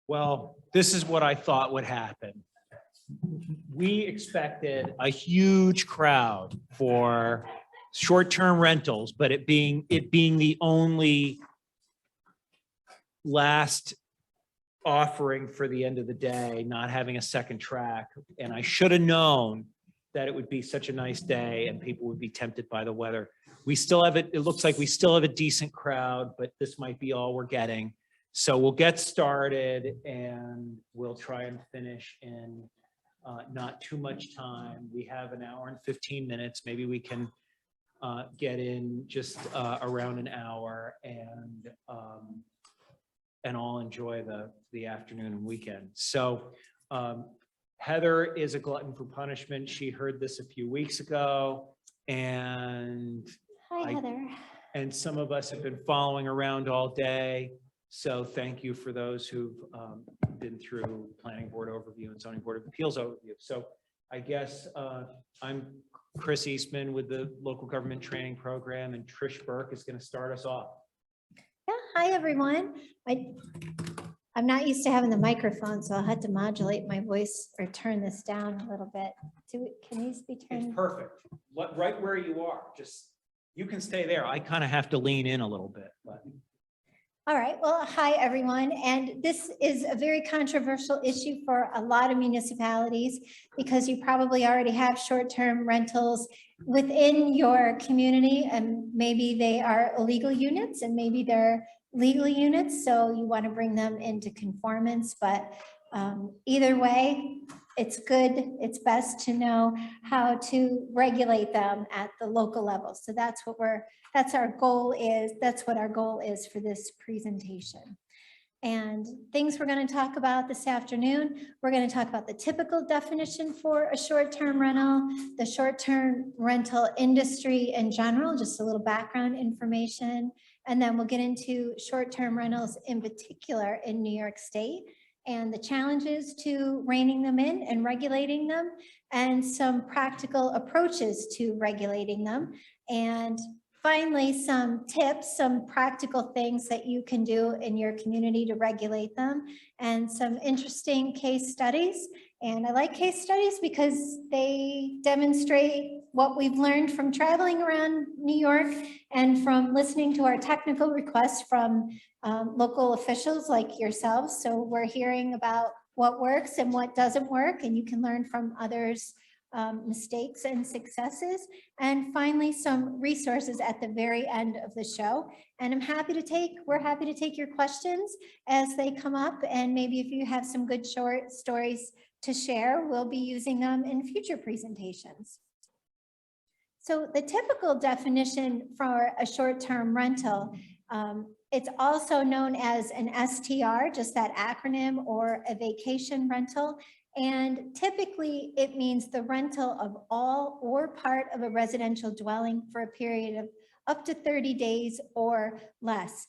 Well, this is what I thought would happen. We expected a huge crowd for short-term rentals, but it being the only last offering for the end of the day, not having a second track. And I should have known that it would be such a nice day and people would be tempted by the weather. We still have it looks like we still have a decent crowd, but this might be all we're getting. So we'll get started and we'll try and finish in not too much time. We have an hour and 15 minutes. Maybe we can get in just around an hour and all enjoy the afternoon and weekend. So Heather is a glutton for punishment. She heard this a few weeks ago, and Hi, Heather. And some of us have been following around all day. So thank you for those who've been through Planning Board overview and Zoning Board of Appeals overview. So I guess I'm Chris Eastman with the Local Government Training Program, and Trish Burke is going to start us off. Yeah, hi, everyone. I'm not used to having the microphone, so I'll have to modulate my voice or turn this down a little bit. Can these be turned? It's perfect. Right where you are. Just, you can stay there. I kind of have to lean in a little bit, but. All right, well, hi, everyone. And this is a very controversial issue for a lot of municipalities because you probably already have short-term rentals within your community, and maybe they are illegal units and maybe they're legal units, so you want to bring them into conformance. But either way, it's good, it's best to know how to regulate them at the local level. So that's what our goal is. That's what our goal is for this presentation. And things we're going to talk about this afternoon, we're going to talk about the typical definition for a short-term rental, the short-term rental industry in general, just a little background information, and then we'll get into short-term rentals in particular in New York State and the challenges to reining them in and regulating them, and some practical approaches to regulating them. And finally, some tips, some practical things that you can do in your community to regulate them, and some interesting case studies. And I like case studies because they demonstrate what we've learned from traveling around New York and from listening to our technical requests from local officials like yourselves. So we're hearing about what works and what doesn't work, and you can learn from others' mistakes and successes. And finally, some resources at the very end of the show. And we're happy to take your questions as they come up. And maybe if you have some good short stories to share, we'll be using them in future presentations. So the typical definition for a short-term rental, it's also known as an STR, just that acronym, or a vacation rental. And typically it means the rental of all or part of a residential dwelling for a period of up to 30 days or less.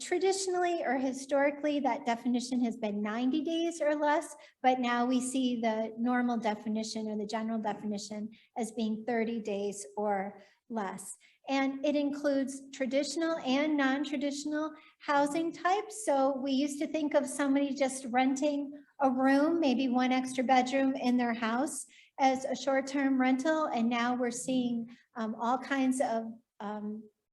Traditionally or historically, that definition has been 90 days or less, but now we see the normal definition or the general definition as being 30 days or less. And it includes traditional and non-traditional housing types. So we used to think of somebody just renting a room, maybe one extra bedroom in their house, as a short-term rental. And now we're seeing all kinds of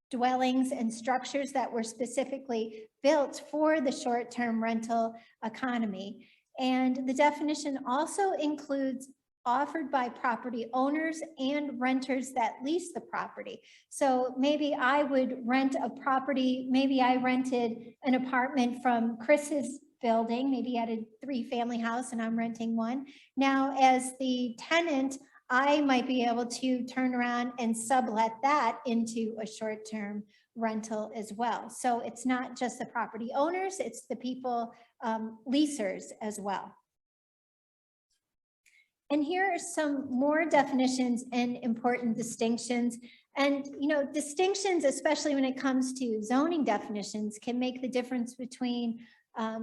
dwellings and structures that were specifically built for the short-term rental economy. And the definition also includes offered by property owners and renters that lease the property. So maybe I would rent a property, maybe I rented an apartment from Chris's building, maybe he had a 3-family house and I'm renting one. Now, as the tenant, I might be able to turn around and sublet that into a short-term rental as well. So it's not just the property owners, it's the people, leasers as well. And here are some more definitions and important distinctions. And, distinctions, especially when it comes to zoning definitions, can make the difference between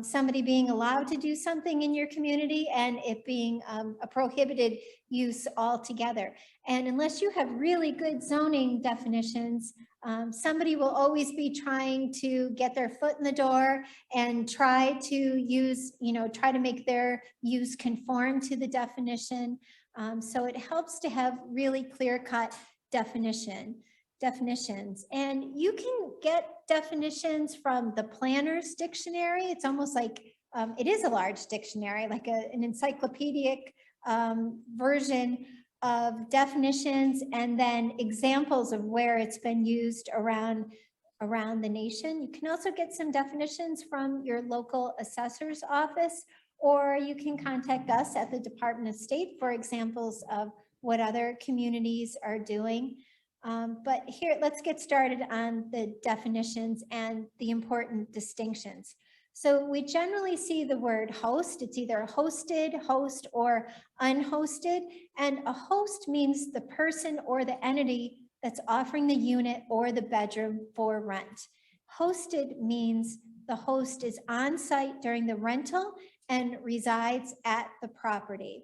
somebody being allowed to do something in your community and it being a prohibited use altogether. And unless you have really good zoning definitions, Somebody will always be trying to get their foot in the door and try to use, try to make their use conform to the definition. So it helps to have really clear-cut definitions. And you can get definitions from the Planner's Dictionary. It's almost like, it is a large dictionary, like an encyclopedic version of definitions, and then examples of where it's been used around the nation. You can also get some definitions from your local assessor's office, or you can contact us at the Department of State for examples of what other communities are doing. But here, let's get started on the definitions and the important distinctions. So we generally see the word host. It's either hosted, host, or unhosted. And a host means the person or the entity that's offering the unit or the bedroom for rent. Hosted means the host is on site during the rental and resides at the property.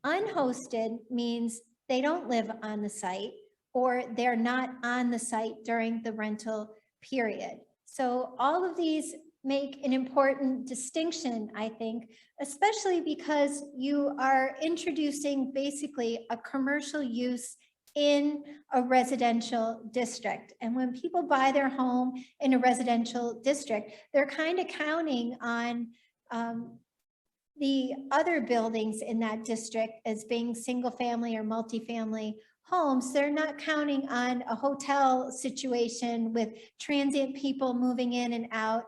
Unhosted means they don't live on the site, or they're not on the site during the rental period. So all of these make an important distinction, I think, especially because you are introducing basically a commercial use in a residential district. And when people buy their home in a residential district, they're kind of counting on the other buildings in that district as being single family or multifamily homes. They're not counting on a hotel situation with transient people moving in and out,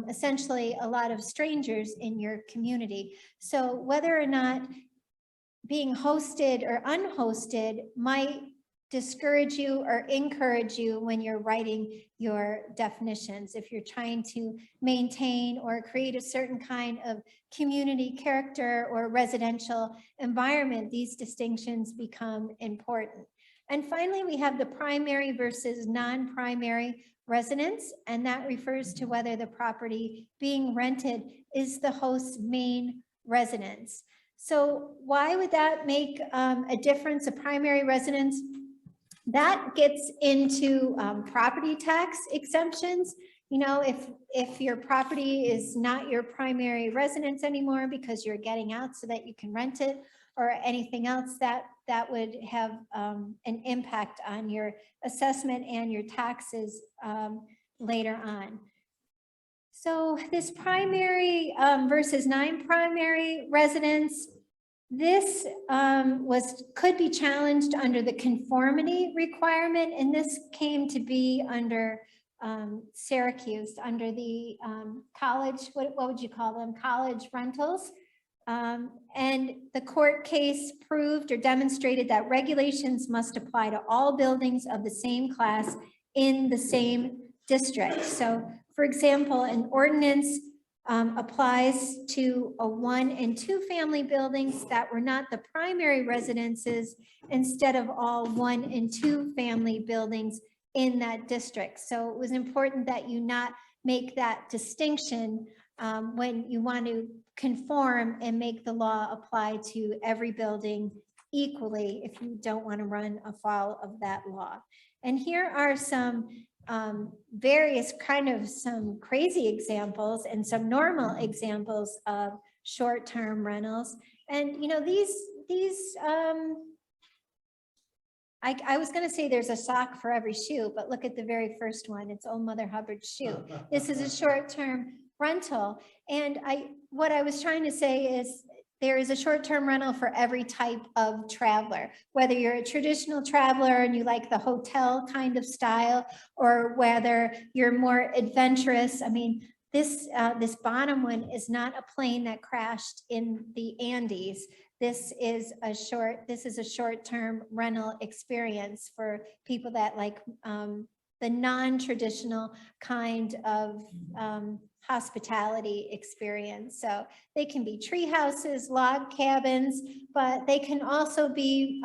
essentially a lot of strangers in your community. So whether or not being hosted or unhosted might discourage you or encourage you when you're writing your definitions. If you're trying to maintain or create a certain kind of community character or residential environment, these distinctions become important. And finally, we have the primary versus non-primary residence, and that refers to whether the property being rented is the host's main residence. So why would that make a difference, a primary residence? That gets into property tax exemptions. You know, if your property is not your primary residence anymore because you're getting out so that you can rent it, or anything else that would have an impact on your assessment and your taxes later on. So this primary versus non-primary residence, this could be challenged under the conformity requirement, and this came to be under Syracuse, under the college, what would you call them? College rentals. And the court case proved or demonstrated that regulations must apply to all buildings of the same class in the same district. So, for example, an ordinance applies to a 1- and 2-family buildings that were not the primary residences instead of all 1- and 2-family buildings in that district. So it was important that you not make that distinction when you want to conform and make the law apply to every building equally if you don't want to run afoul of that law. And here are some various kind of some crazy examples and some normal examples of short-term rentals. And you know, I was going to say there's a sock for every shoe, but look at the very first one. It's Old Mother Hubbard's shoe. This is a short-term rental. And what I was trying to say is there is a short-term rental for every type of traveler, whether you're a traditional traveler and you like the hotel kind of style, or whether you're more adventurous. I mean, this bottom one is not a plane that crashed in the Andes. This is a short-term rental experience for people that like the non-traditional kind of hospitality experience. So they can be tree houses, log cabins, but they can also be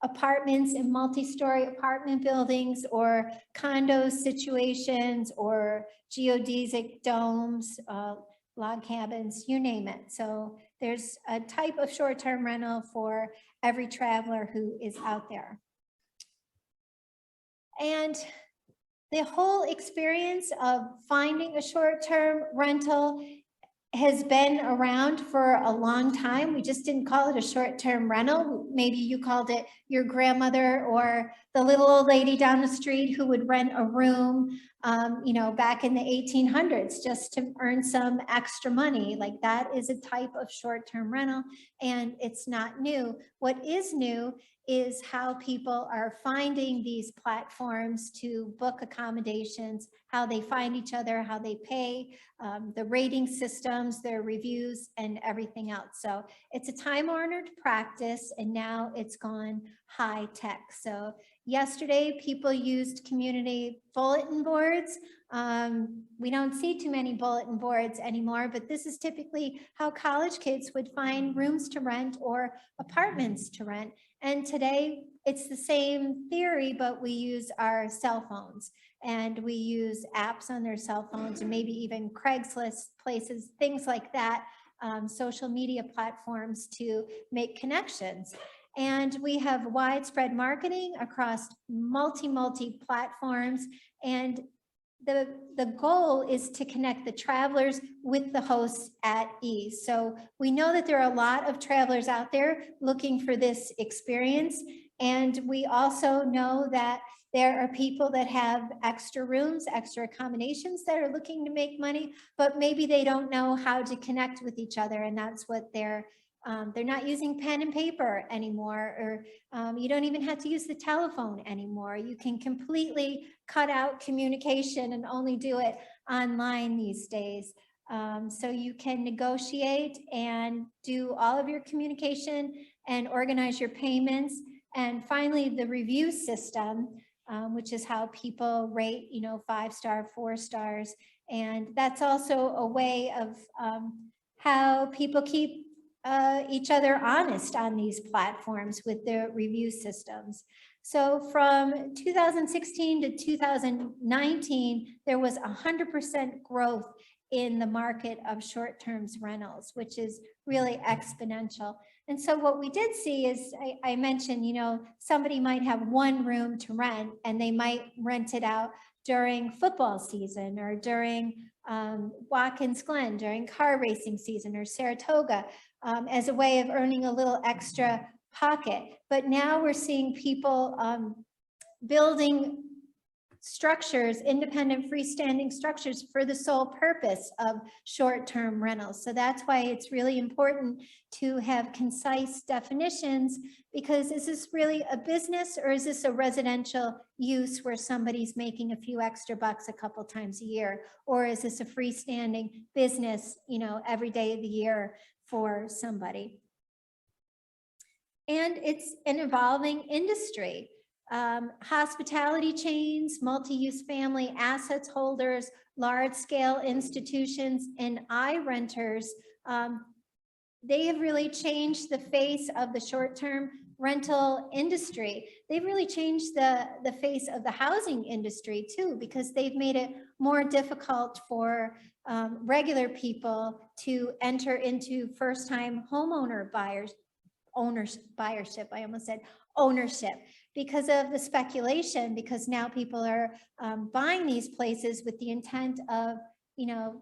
apartments in multi-story apartment buildings, or condo situations, or geodesic domes, log cabins, you name it. So there's a type of short-term rental for every traveler who is out there. And the whole experience of finding a short-term rental has been around for a long time. We just didn't call it a short-term rental. Maybe you called it your grandmother or the little old lady down the street who would rent a room, you know, back in the 1800s just to earn some extra money. Like that is a type of short-term rental, and it's not new. What is new is how people are finding these platforms to book accommodations, how they find each other, how they pay, the rating systems, their reviews, and everything else. So it's a time-honored practice, and now it's gone high tech. So yesterday, people used community bulletin boards. We don't see too many bulletin boards anymore, but this is typically how college kids would find rooms to rent or apartments to rent. And today, it's the same theory, but we use our cell phones, and we use apps on their cell phones, and maybe even Craigslist places, things like that, social media platforms to make connections. And we have widespread marketing across multi platforms. And the goal is to connect the travelers with the hosts at ease. So we know that there are a lot of travelers out there looking for this experience. And we also know that there are people that have extra rooms, extra accommodations that are looking to make money, but maybe they don't know how to connect with each other. And that's what they're not using pen and paper anymore, or you don't even have to use the telephone anymore. You can completely cut out communication and only do it online these days. So you can negotiate and do all of your communication and organize your payments. And finally, the review system, which is how people rate, you know, 5-star, 4 stars. And that's also a way of how people keep each other honest on these platforms with their review systems. So from 2016 to 2019, there was 100% growth in the market of short-term rentals, which is really exponential. And so what we did see is, I mentioned, you know, somebody might have one room to rent, and they might rent it out during football season, or during Watkins Glen, during car racing season, or Saratoga, as a way of earning a little extra pocket. But now we're seeing people building structures, independent freestanding structures, for the sole purpose of short-term rentals. So that's why it's really important to have concise definitions, because is this really a business, or is this a residential use where somebody's making a few extra bucks a couple times a year? Or is this a freestanding business, you know, every day of the year for somebody? And it's an evolving industry. Hospitality chains, multi-use family assets holders, large-scale institutions, and renters, they have really changed the face of the short-term rental industry. They've really changed the face of the housing industry too, because they've made it more difficult for regular people to enter into first-time homeowner ownership, because of the speculation, because now people are buying these places with the intent of, you know,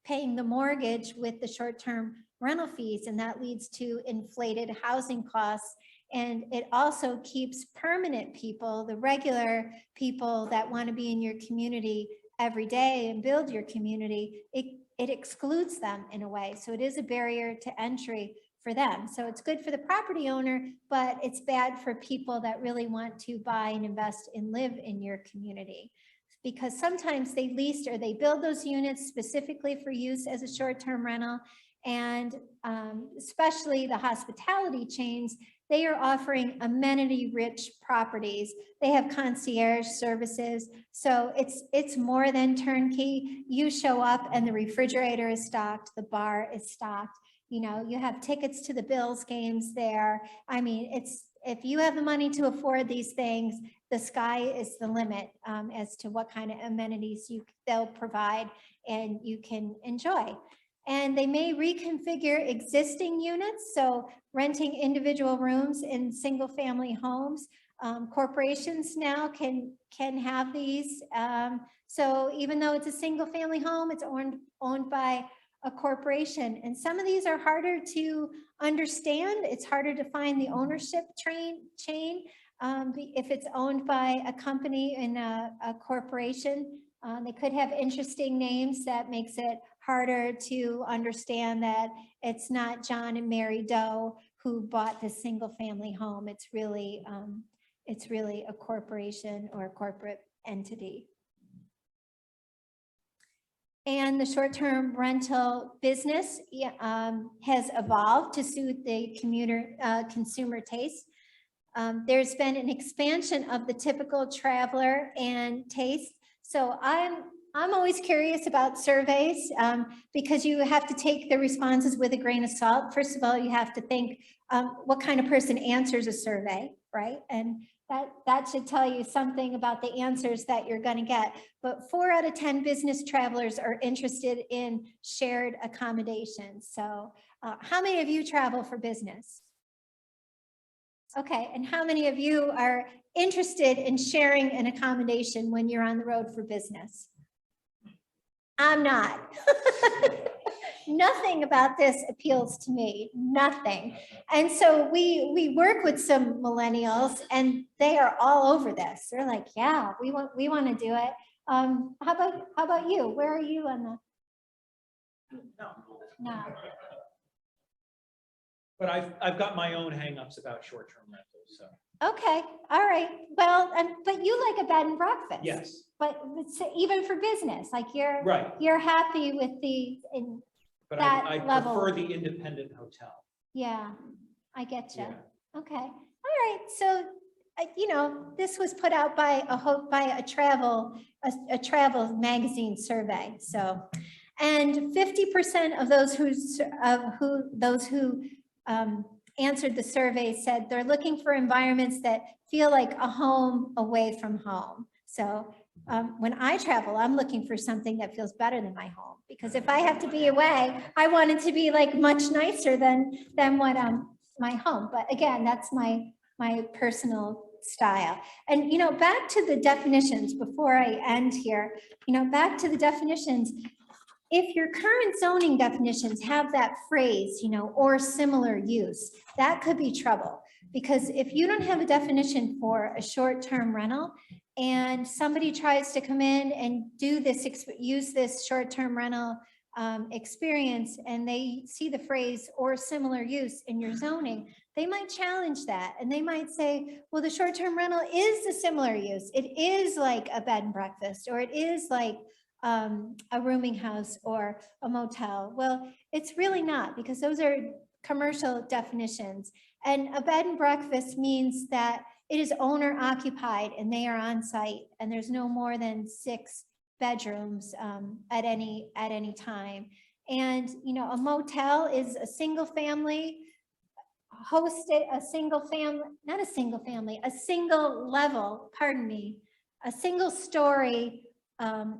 paying the mortgage with the short-term rental fees, and that leads to inflated housing costs. And it also keeps permanent people, the regular people that want to be in your community every day and build your community, it excludes them in a way. So it is a barrier to entry for them. So it's good for the property owner, but it's bad for people that really want to buy and invest and live in your community, because sometimes they lease or they build those units specifically for use as a short-term rental. And especially the hospitality chains, they are offering amenity-rich properties. They have concierge services. So it's more than turnkey. You show up and the refrigerator is stocked, the bar is stocked. You know, you have tickets to the Bills games there. I mean, if you have the money to afford these things, the sky is the limit as to what kind of amenities they'll provide and you can enjoy. And they may reconfigure existing units, so renting individual rooms in single family homes. Corporations now can have these. So even though it's a single family home, it's owned by a corporation. And some of these are harder to understand. It's harder to find the ownership chain. If it's owned by a company and a corporation, they could have interesting names that makes it harder to understand that it's not John and Mary Doe who bought this single family home. It's really a corporation or a corporate entity. And the short-term rental business has evolved to suit the consumer taste. There's been an expansion of the typical traveler and taste. So I'm always curious about surveys because you have to take the responses with a grain of salt. First of all, you have to think what kind of person answers a survey, right? And that should tell you something about the answers that you're going to get. But 4 out of 10 business travelers are interested in shared accommodations. So how many of you travel for business? Okay, and how many of you are interested in sharing an accommodation when you're on the road for business? I'm not. Nothing about this appeals to me, nothing. And so we work with some millennials and they are all over this. They're like, yeah, we want to do it. How about you? Where are you on the? No. But I've got my own hangups about short-term rentals, so. Okay, all right. Well, but you like a bed and breakfast. Yes. But even for business, like you're right. You're happy with But that I level. prefer the independent hotel. Yeah, I get you. Yeah. Okay, all right. So this was put out by a travel magazine survey. So, and 50% of those who answered the survey said they're looking for environments that feel like a home away from home. So when I travel, I'm looking for something that feels better than my home, because if I have to be away, I want it to be like much nicer than what my home. But again, that's my personal style. And back to the definitions before I end here, back to the definitions. If your current zoning definitions have that phrase, or similar use, that could be trouble. Because if you don't have a definition for a short-term rental and somebody tries to come in and use this short-term rental experience, and they see the phrase or similar use in your zoning, they might challenge that. And they might say, well, the short-term rental is a similar use. It is like a bed and breakfast, or it is like a rooming house or a motel. Well, it's really not, because those are commercial definitions. And a bed and breakfast means that it is owner occupied and they are on site, and there's no more than 6 bedrooms at any time. And a motel is a single family hosted, a single story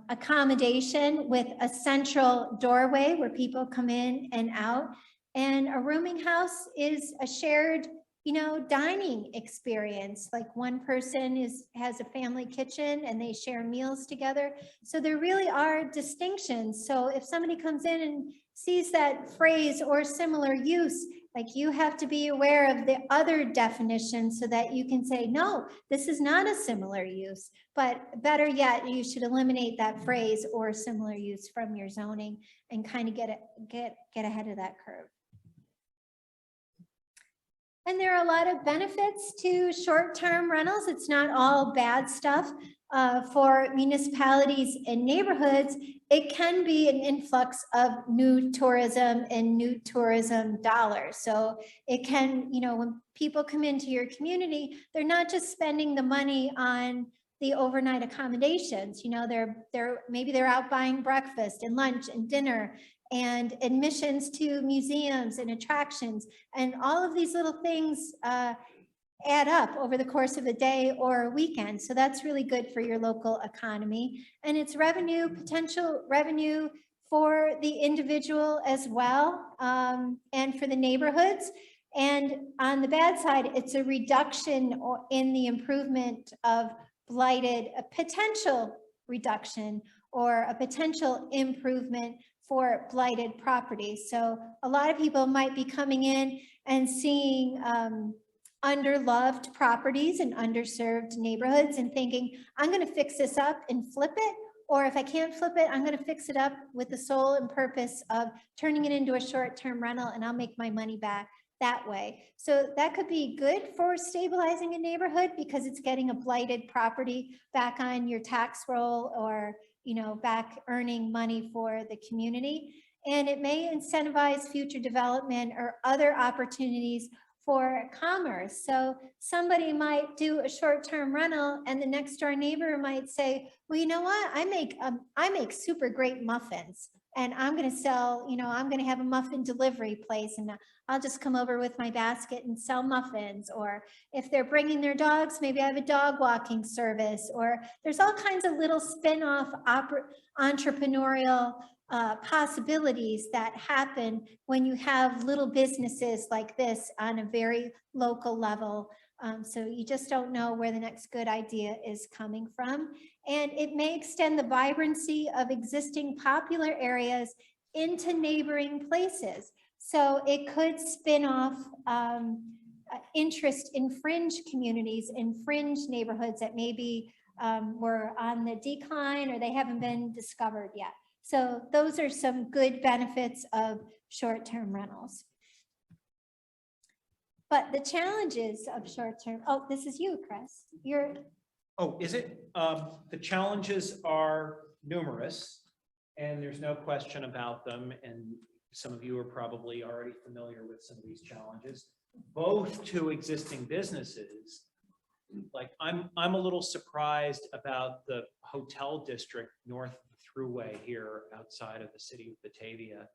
accommodation with a central doorway where people come in and out. And a rooming house is a shared, dining experience. Like one person has a family kitchen and they share meals together. So there really are distinctions. So if somebody comes in and sees that phrase or similar use, like you have to be aware of the other definition so that you can say, no, this is not a similar use. But better yet, you should eliminate that phrase or similar use from your zoning and kind of get ahead of that curve. And there are a lot of benefits to short-term rentals. It's not all bad stuff. For municipalities and neighborhoods, it can be an influx of new tourism and new tourism dollars. So it can, when people come into your community, they're not just spending the money on the overnight accommodations. Maybe they're out buying breakfast and lunch and dinner and admissions to museums and attractions, and all of these little things add up over the course of a day or a weekend. So that's really good for your local economy. And it's potential revenue for the individual as well, and for the neighborhoods. And on the bad side, it's a reduction in the improvement of blighted, a potential reduction or a potential improvement for blighted properties. So a lot of people might be coming in and seeing underloved properties and underserved neighborhoods and thinking, I'm going to fix this up and flip it. Or if I can't flip it, I'm going to fix it up with the sole and purpose of turning it into a short-term rental, and I'll make my money back that way. So that could be good for stabilizing a neighborhood because it's getting a blighted property back on your tax roll, or, you know, back earning money for the community. And it may incentivize future development or other opportunities for commerce. So somebody might do a short-term rental and the next door neighbor might say, well, you know what, I make super great muffins, and I'm going to sell, you know, I'm going to have a muffin delivery place, and I'll just come over with my basket and sell muffins. Or if they're bringing their dogs, maybe I have a dog walking service. Or there's all kinds of little spin-off entrepreneurial possibilities that happen when you have little businesses like this on a very local level. So you just don't know where the next good idea is coming from. And it may extend the vibrancy of existing popular areas into neighboring places. So it could spin off interest in fringe communities, in fringe neighborhoods that maybe were on the decline or they haven't been discovered yet. So those are some good benefits of short-term rentals. But the challenges of short-term, oh, this is you, Chris. You're. Oh, is it? The challenges are numerous, and there's no question about them. And some of you are probably already familiar with some of these challenges, both to existing businesses. Like I'm a little surprised about the hotel district north of the thruway here outside of the city of Batavia,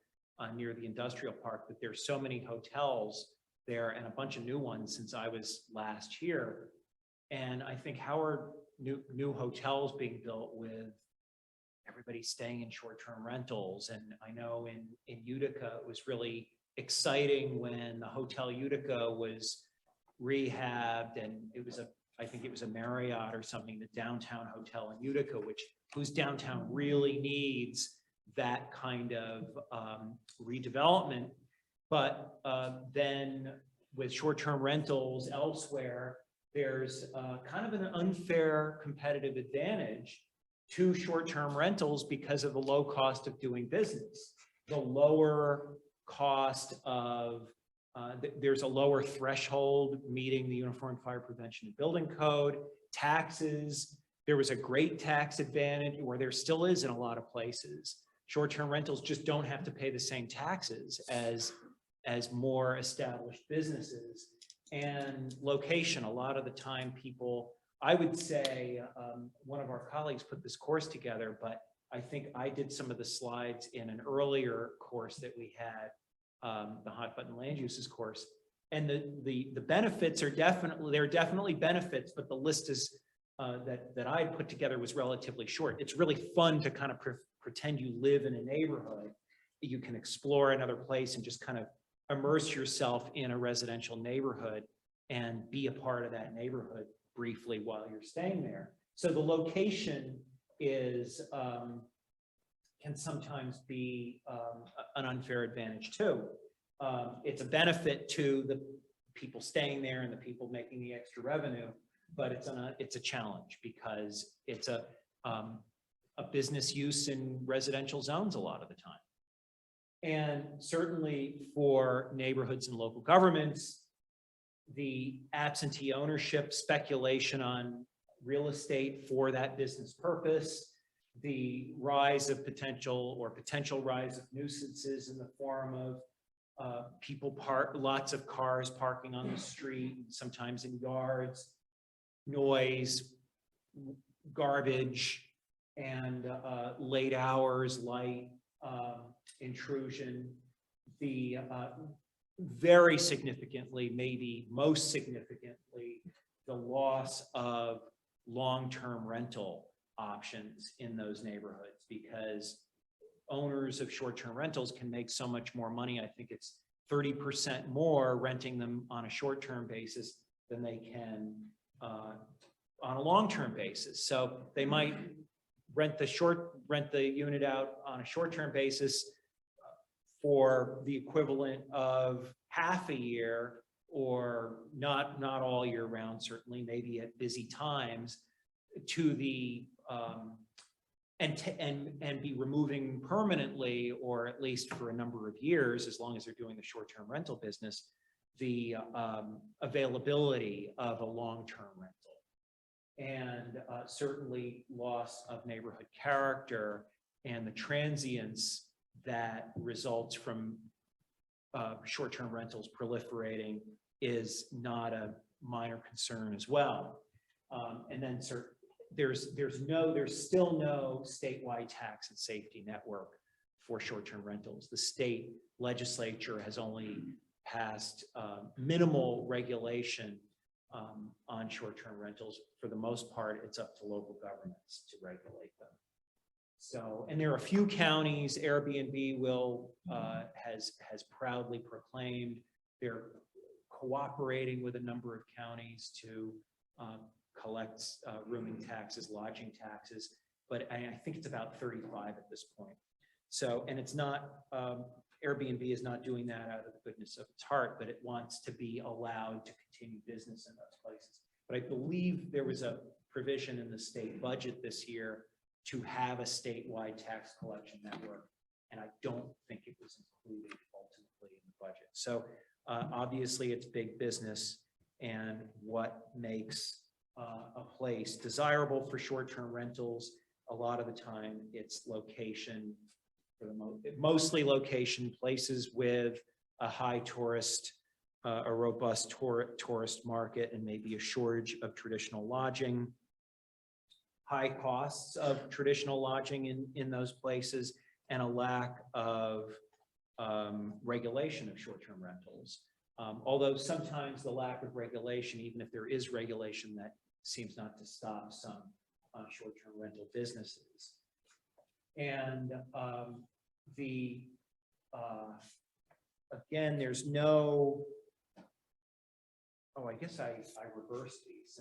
near the industrial park, that there's so many hotels there and a bunch of new ones since I was last here. And I think how are new hotels being built with everybody staying in short-term rentals? And I know in Utica, it was really exciting when the Hotel Utica was rehabbed, and it was I think it was a Marriott or something, the downtown hotel in Utica, whose downtown really needs that kind of redevelopment. But then with short-term rentals elsewhere, there's kind of an unfair competitive advantage to short-term rentals because of the low cost of doing business. The lower cost of, there's a lower threshold meeting the Uniform Fire Prevention and Building Code, taxes. There was a great tax advantage, or there still is in a lot of places. Short-term rentals just don't have to pay the same taxes as more established businesses. And location, a lot of the time people, I would say, one of our colleagues put this course together, but I think I did some of the slides in an earlier course that we had, the Hot Button Land Uses course. And the benefits are there are definitely benefits, but the list is that I put together was relatively short. It's really fun to kind of pretend you live in a neighborhood. You can explore another place and just kind of immerse yourself in a residential neighborhood and be a part of that neighborhood briefly while you're staying there. So the location is can sometimes be an unfair advantage too. It's a benefit to the people staying there and the people making the extra revenue, but it's a challenge because it's a business use in residential zones a lot of the time. And certainly for neighborhoods and local governments, the absentee ownership speculation on real estate for that business purpose, the rise of potential rise of nuisances in the form of lots of cars parking on the street, sometimes in yards, noise, garbage, and late hours, light, intrusion, the very significantly, maybe most significantly, the loss of long-term rental options in those neighborhoods, because owners of short-term rentals can make so much more money. I think it's 30% more renting them on a short-term basis than they can on a long-term basis. So they might rent the unit out on a short-term basis for the equivalent of half a year, or not all year round, certainly, maybe at busy times, to the and be removing permanently, or at least for a number of years, as long as they're doing the short-term rental business, the availability of a long-term rental. And certainly loss of neighborhood character and the transience that results from short-term rentals proliferating is not a minor concern as well. And then there's still no statewide tax and safety network for short-term rentals. The state legislature has only passed minimal regulation on short-term rentals. For the most part, it's up to local governments to regulate them. So, and there are a few counties, Airbnb has proudly proclaimed they're cooperating with a number of counties to collect rooming taxes, lodging taxes, but I think it's about 35 at this point. So, and it's not, Airbnb is not doing that out of the goodness of its heart, but it wants to be allowed to continue business in those places. But I believe there was a provision in the state budget this year to have a statewide tax collection network, and I don't think it was included ultimately in the budget. So obviously it's big business, and what makes a place desirable for short-term rentals, a lot of the time it's location, for the mostly location, places with a high tourist, a robust tourist market, and maybe a shortage of traditional lodging, high costs of traditional lodging in those places, and a lack of regulation of short-term rentals. Although sometimes the lack of regulation, even if there is regulation, that seems not to stop some short-term rental businesses. And again, there's no, I guess I reversed these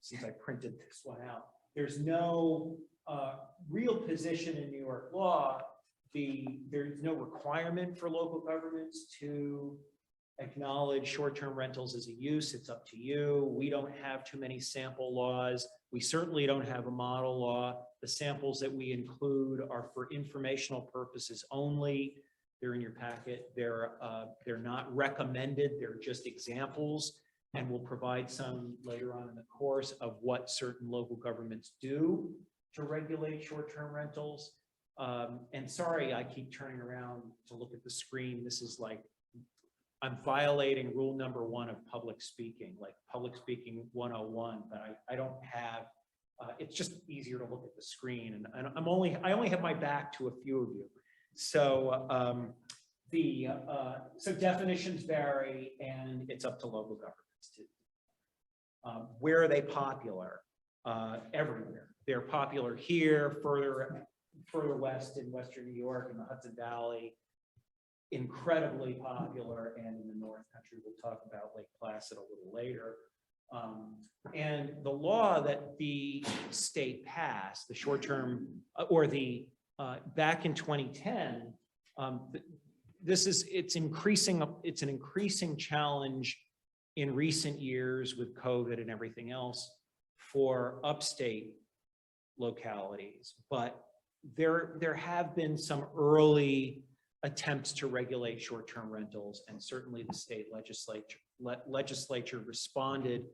since I printed this one out. There's no real position in New York law. There's no requirement for local governments to acknowledge short-term rentals as a use. It's up to you. We don't have too many sample laws. We certainly don't have a model law. The samples that we include are for informational purposes only. They're in your packet. They're not recommended. They're just examples, and we'll provide some later on in the course of what certain local governments do to regulate short-term rentals. And sorry, I keep turning around to look at the screen. This is like, I'm violating rule number 1 of public speaking, like public speaking 101, but I don't have, it's just easier to look at the screen, and I only have my back to a few of you. So so definitions vary, and it's up to local governments to. Where are they popular? Everywhere. They're popular here, further west in Western New York, in the Hudson Valley, incredibly popular, and in the North Country. We'll talk about Lake Placid a little later. And the law that the state passed, the short-term, or the back in 2010, it's an increasing challenge in recent years with COVID and everything else for upstate localities, but there have been some early attempts to regulate short-term rentals, and certainly the state legislature responded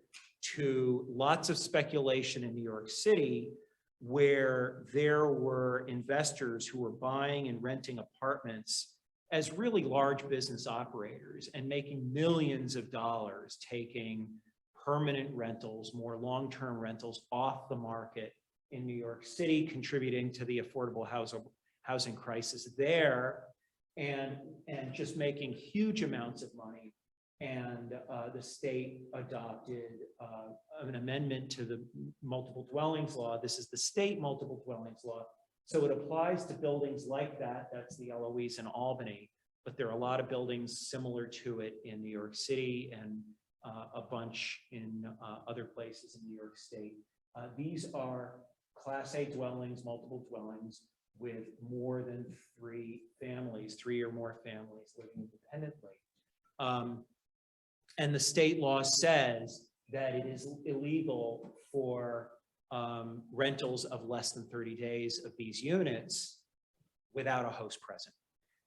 to lots of speculation in New York City, where there were investors who were buying and renting apartments as really large business operators and making millions of dollars, taking permanent rentals, more long-term rentals off the market in New York City, contributing to the affordable housing crisis there, and just making huge amounts of money. And the state adopted an amendment to the multiple dwellings law. This is the state multiple dwellings law. So it applies to buildings like that. That's the LOEs in Albany, but there are a lot of buildings similar to it in New York City and a bunch in other places in New York State. These are Class A dwellings, multiple dwellings with more than 3 families, 3 or more families living independently. And the state law says that it is illegal for rentals of less than 30 days of these units without a host present.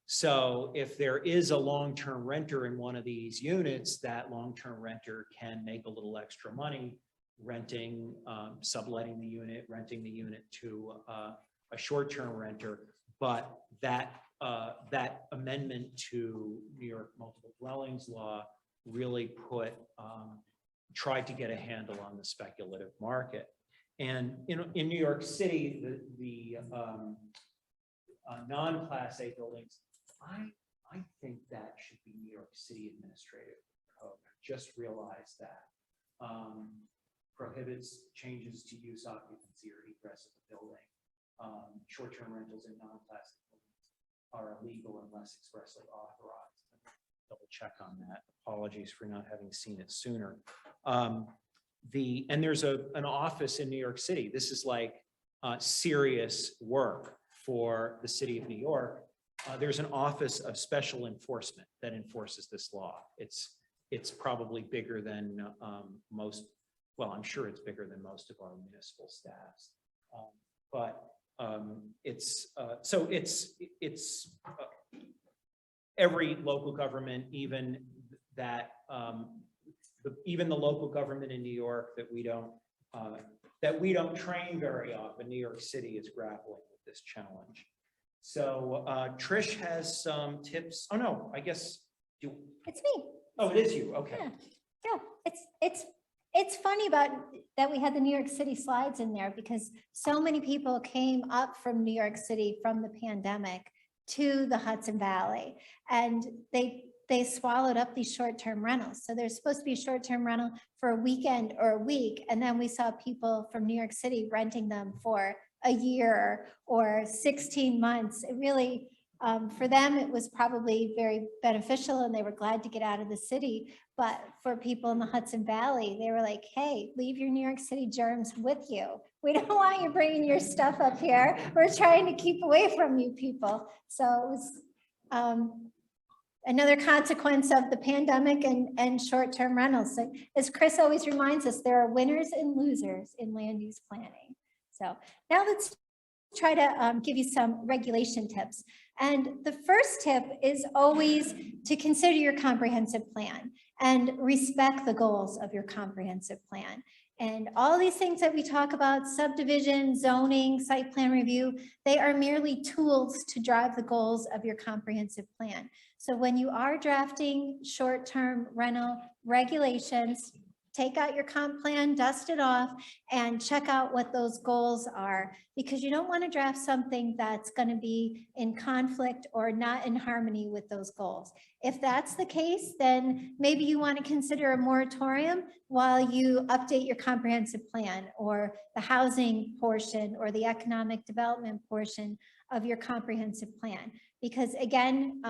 So if there is a long-term renter in one of these units, that long-term renter can make a little extra money renting, subletting the unit, renting the unit to a short-term renter. But that amendment to New York multiple dwellings law really tried to get a handle on the speculative market. And in New York City, the non-Class A buildings, I think that should be New York City Administrative Code. I just realized that prohibits changes to use, occupancy, or egress of the building. Short-term rentals in non-Class A buildings are illegal unless expressly authorized. Double check on that. Apologies for not having seen it sooner. And there's an office in New York City. This is like serious work for the city of New York. There's an office of special enforcement that enforces this law. It's probably bigger than most. Well, I'm sure it's bigger than most of our municipal staffs. Every local government, even the local government in New York that we don't train very often, New York City is grappling with this challenge. So Trish has some tips. Oh no, I guess It's me. Oh, it is you. Okay. Yeah. It's funny about that we had the New York City slides in there because so many people came up from New York City from the pandemic to the Hudson Valley, and they swallowed up these short-term rentals. So there's supposed to be a short-term rental for a weekend or a week, and then we saw people from New York City renting them for a year or 16 months. It really, for them, it was probably very beneficial and they were glad to get out of the city. But for people in the Hudson Valley, they were like, hey, leave your New York City germs with you. We don't want you bringing your stuff up here. We're trying to keep away from you people. So it was another consequence of the pandemic and short-term rentals. So as Chris always reminds us, there are winners and losers in land use planning. So now let's try to give you some regulation tips. And the first tip is always to consider your comprehensive plan and respect the goals of your comprehensive plan. And all these things that we talk about, subdivision, zoning, site plan review, they are merely tools to drive the goals of your comprehensive plan. So when you are drafting short-term rental regulations, take out your comp plan, dust it off, and check out what those goals are, because you don't want to draft something that's going to be in conflict or not in harmony with those goals. If that's the case, then maybe you want to consider a moratorium while you update your comprehensive plan, or the housing portion or the economic development portion of your comprehensive plan. Because again,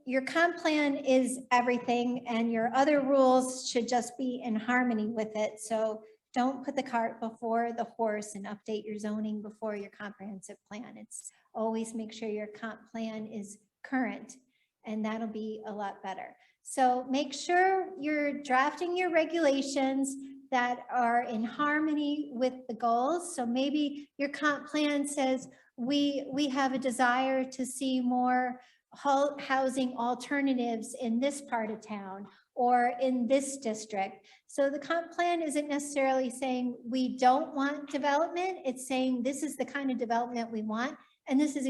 your comp plan is everything, and your other rules should just be in harmony with it. So don't put the cart before the horse and update your zoning before your comprehensive plan. It's always make sure your comp plan is current, and that'll be a lot better. So make sure you're drafting your regulations that are in harmony with the goals. So maybe your comp plan says, we have a desire to see more housing alternatives in this part of town or in this district. So the comp plan isn't necessarily saying we don't want development. It's saying this is the kind of development we want, and this is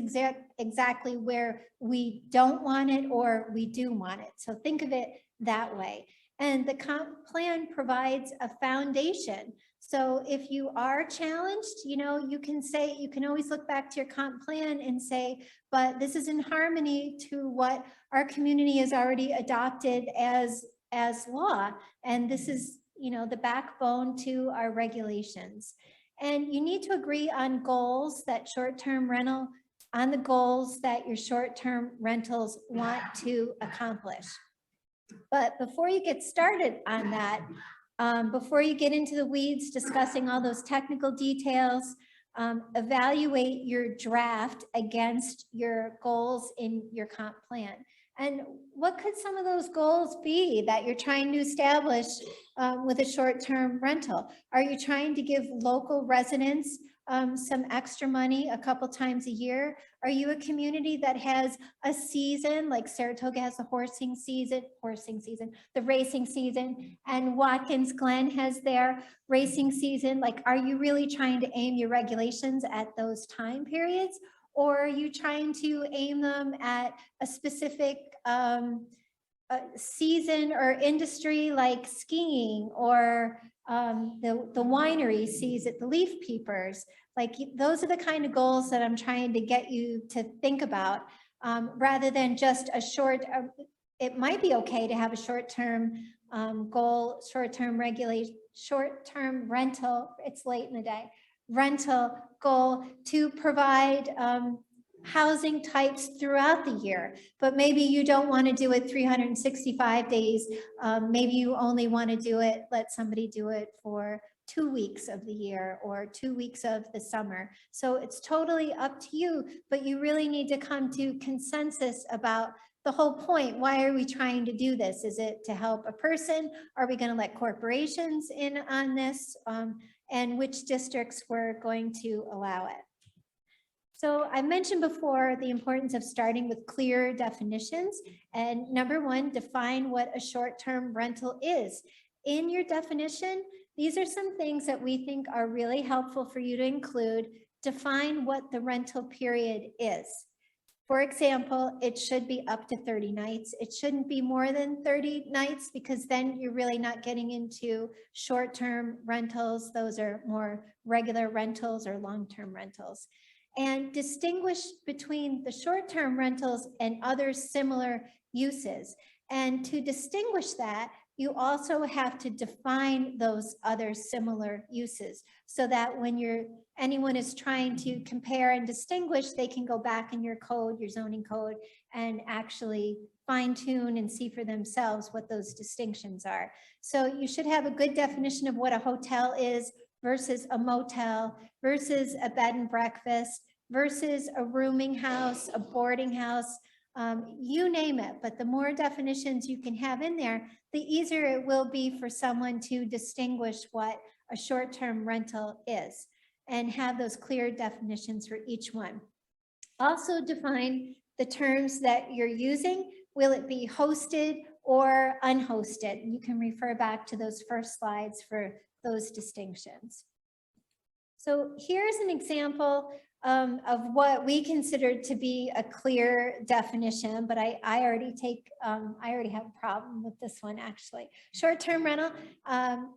exactly where we don't want it or we do want it. So think of it that way. And the comp plan provides a foundation. So if you are challenged, you can always look back to your comp plan and say, but this is in harmony to what our community has already adopted as law. And this is, the backbone to our regulations. And you need to agree on goals that short-term rental on the goals that your short-term rentals want to accomplish. But before you get started on that, before you get into the weeds discussing all those technical details, evaluate your draft against your goals in your comp plan. And what could some of those goals be that you're trying to establish with a short-term rental? Are you trying to give local residents some extra money a couple times a year? Are you a community that has a season, like Saratoga has the the racing season, and Watkins Glen has their racing season? Like, are you really trying to aim your regulations at those time periods? Or are you trying to aim them at a specific season or industry like skiing or the winery season, the leaf peepers? Like, those are the kind of goals that I'm trying to get you to think about, rather than just a short, it might be okay to have a short-term goal, short-term rental, it's late in the day, rental goal to provide housing types throughout the year, but maybe you don't want to do it 365 days. Maybe you only want to do it, let somebody do it for 2 weeks of the year or 2 weeks of the summer. So it's totally up to you, but you really need to come to consensus about the whole point. Why are we trying to do this? Is it to help a person? Are we going to let corporations in on this? And which districts we're going to allow it? So I mentioned before the importance of starting with clear definitions. And number one, define what a short-term rental is. In your definition, these are some things that we think are really helpful for you to include. Define what the rental period is. For example, it should be up to 30 nights. It shouldn't be more than 30 nights, because then you're really not getting into short-term rentals. Those are more regular rentals or long-term rentals. And distinguish between the short-term rentals and other similar uses. And to distinguish that, you also have to define those other similar uses, so that when anyone is trying to compare and distinguish, they can go back in your code, your zoning code, and actually fine tune and see for themselves what those distinctions are. So you should have a good definition of what a hotel is versus a motel versus a bed and breakfast versus a rooming house, a boarding house, you name it. But the more definitions you can have in there, the easier it will be for someone to distinguish what a short-term rental is and have those clear definitions for each one. Also define the terms that you're using. Will it be hosted or unhosted? You can refer back to those first slides for those distinctions. So here's an example of what we consider to be a clear definition, but I already have a problem with this one, actually. Short-term rental,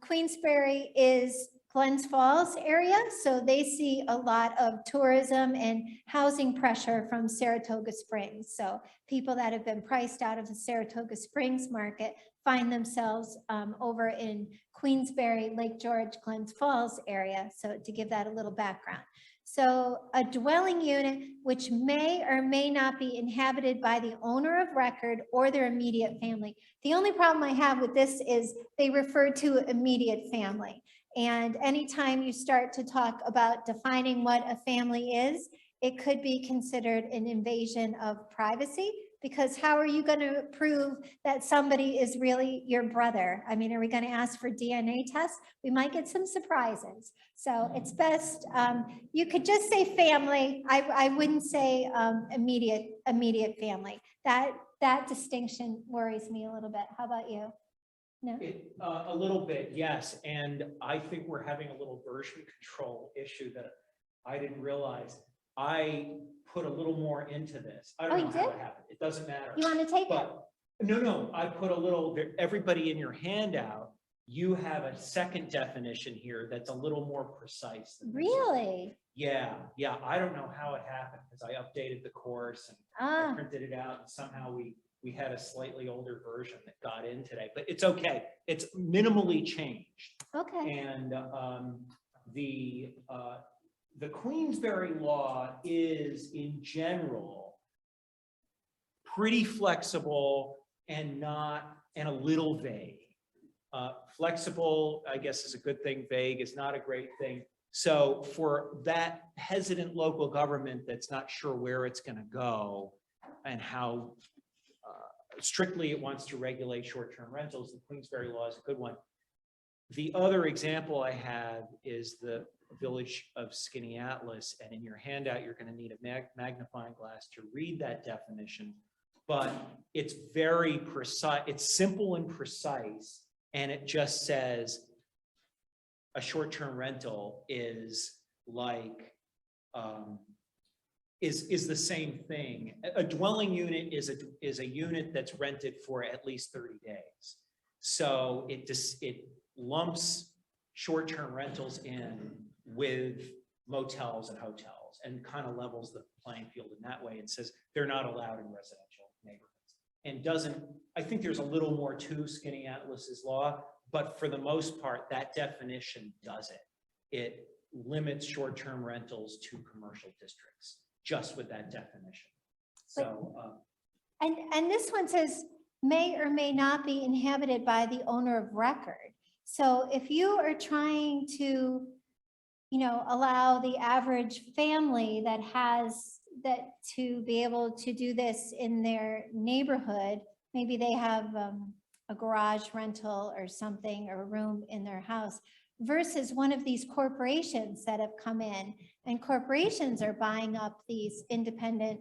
Queensbury is Glens Falls area, so they see a lot of tourism and housing pressure from Saratoga Springs. So people that have been priced out of the Saratoga Springs market find themselves over in Queensbury, Lake George, Glens Falls area. So to give that a little background. So a dwelling unit which may or may not be inhabited by the owner of record or their immediate family. The only problem I have with this is they refer to immediate family. And anytime you start to talk about defining what a family is, it could be considered an invasion of privacy, because how are you going to prove that somebody is really your brother? I mean, are we going to ask for DNA tests? We might get some surprises. So it's best, you could just say family. I wouldn't say immediate family. That distinction worries me a little bit. How about you? No? A little bit, yes. And I think we're having a little version control issue that I didn't realize. I put a little more into this. I don't know how it happened. It doesn't matter. You want to take it? No, I put a little, everybody in your handout, you have a second definition here that's a little more precise. Than really? Yeah. I don't know how it happened, because I updated the course and I printed it out, and somehow we had a slightly older version that got in today, but it's okay. It's minimally changed. Okay. And the Queensberry law is in general pretty flexible and a little vague. Flexible, I guess, is a good thing. Vague is not a great thing. So for that hesitant local government that's not sure where it's going to go and how strictly it wants to regulate short-term rentals, the Queensberry law is a good one. The other example I have is the village of Skaneateles, and in your handout, you're going to need a magnifying glass to read that definition, but it's very precise. It's simple and precise, and it just says a short-term rental is like, is the same thing. A dwelling unit is a unit that's rented for at least 30 days. So it lumps short-term rentals in with motels and hotels and kind of levels the playing field in that way and says they're not allowed in residential neighborhoods. And doesn't, I think there's a little more to Skaneateles' law, but for the most part, that definition does it. It limits short-term rentals to commercial districts just with that definition. So, and this one says may or may not be inhabited by the owner of record. So if you are trying to, you know, allow the average family that has that to be able to do this in their neighborhood, maybe they have a garage rental or something, or a room in their house, versus one of these corporations that have come in, and corporations are buying up these independent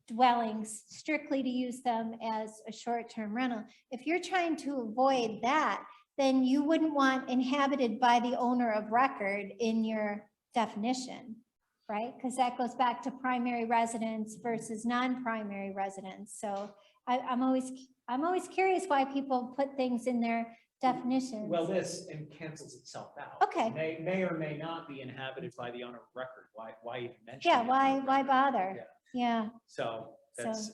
dwellings strictly to use them as a short-term rental. If you're trying to avoid that, then you wouldn't want inhabited by the owner of record in your definition, right? Because that goes back to primary residence versus non-primary residence. So I'm always curious why people put things in their definitions. well, this and cancels itself out. Okay. May or may not be inhabited by the owner of record. Why even mention Yeah, it? why bother? Yeah. So that's,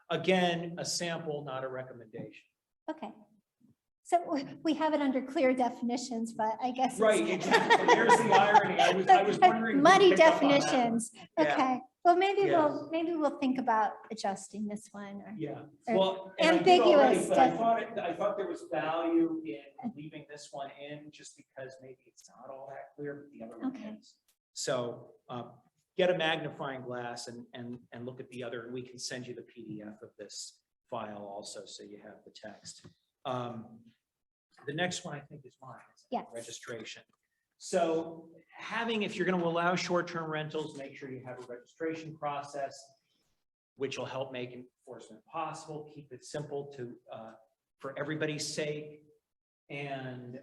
again, a sample, not a recommendation. Okay. So we have it under clear definitions, but I guess. Right, exactly. There's the irony. I was wondering. who Muddy picked up on that one. definitions. Yeah. Okay. Well, maybe Yes. we'll think about adjusting this one. Or, Yeah, or well, and I did already, ambiguous but I thought there was value in leaving this one in just because maybe it's not all that clear, but the other one Okay. is. So get a magnifying glass and look at the other, and we can send you the PDF of this file also, so you have the text. The next one I think is mine. Yes. Registration. So if you're going to allow short-term rentals, make sure you have a registration process, which will help make enforcement possible. Keep it simple for everybody's sake. And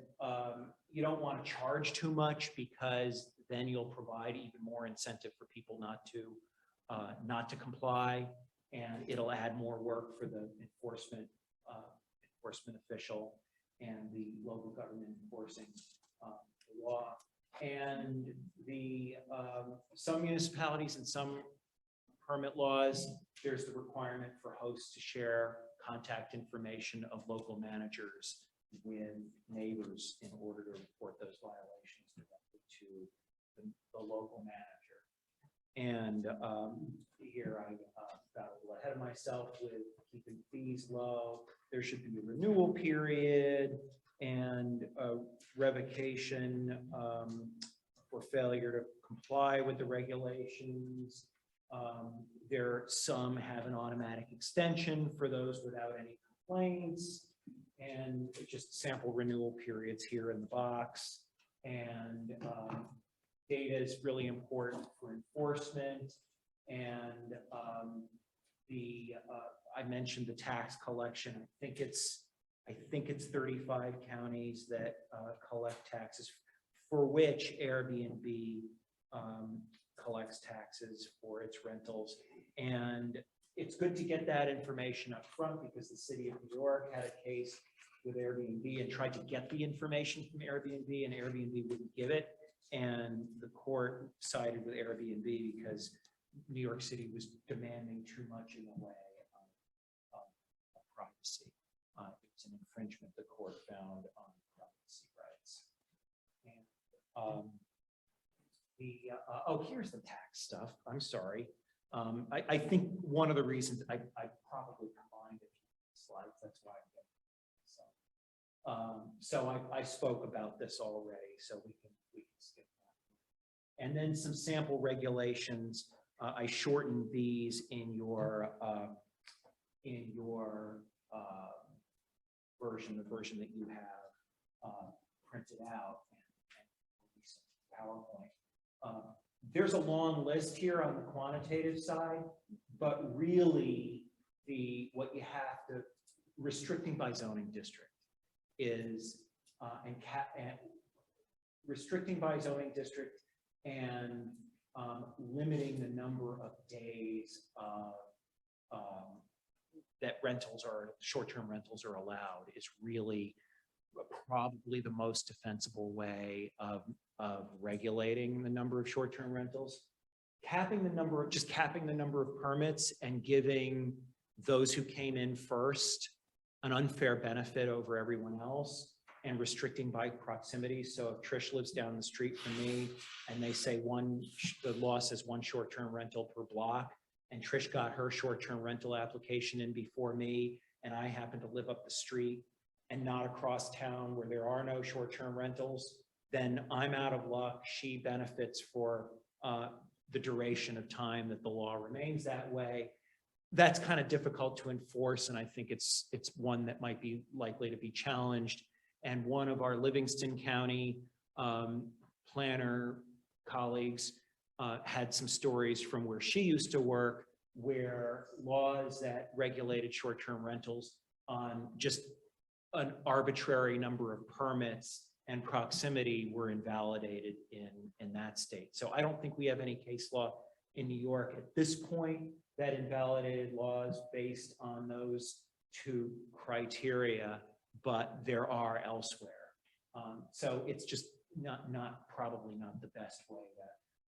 you don't want to charge too much, because then you'll provide even more incentive for people not to comply, and it'll add more work for the enforcement official and the local government enforcing the law. And some municipalities and some permit laws, there's the requirement for hosts to share contact information of local managers with neighbors in order to report those violations directly to the local manager. And here I got a little ahead of myself with keeping fees low. There should be a renewal period and a revocation for failure to comply with the regulations. Some have an automatic extension for those without any complaints, and just sample renewal periods here in the box. And data is really important for enforcement. And I mentioned the tax collection. I think it's 35 counties that collect taxes, for which Airbnb collects taxes for its rentals. And it's good to get that information up front, because the city of New York had a case with Airbnb and tried to get the information from Airbnb, and Airbnb wouldn't give it. And the court sided with Airbnb because New York City was demanding too much in the way of privacy. It was an infringement, the court found, on privacy rights. And oh, here's the tax stuff. I'm sorry. I think one of the reasons I probably combined a few slides, that's why I'm getting so. So I spoke about this already, so we can skip that. And then some sample regulations. I shortened these in your version, the version that you have printed out, and PowerPoint. There's a long list here on the quantitative side, but really what you have to, restricting by zoning district is, and restricting by zoning district and limiting the number of days that short-term rentals are allowed is really probably the most defensible way of regulating the number of short-term rentals. Capping the number of permits and giving those who came in first an unfair benefit over everyone else, and restricting by proximity. So if Trish lives down the street from me and they say the law says one short-term rental per block, and Trish got her short-term rental application in before me, and I happen to live up the street and not across town where there are no short-term rentals, then I'm out of luck. She benefits for the duration of time that the law remains that way. That's kind of difficult to enforce, and I think it's one that might be likely to be challenged. And one of our Livingston County planner colleagues had some stories from where she used to work, where laws that regulated short-term rentals on just an arbitrary number of permits and proximity were invalidated in that state. So I don't think we have any case law in New York at this point that invalidated laws based on those two criteria, but there are elsewhere. So it's just probably not the best way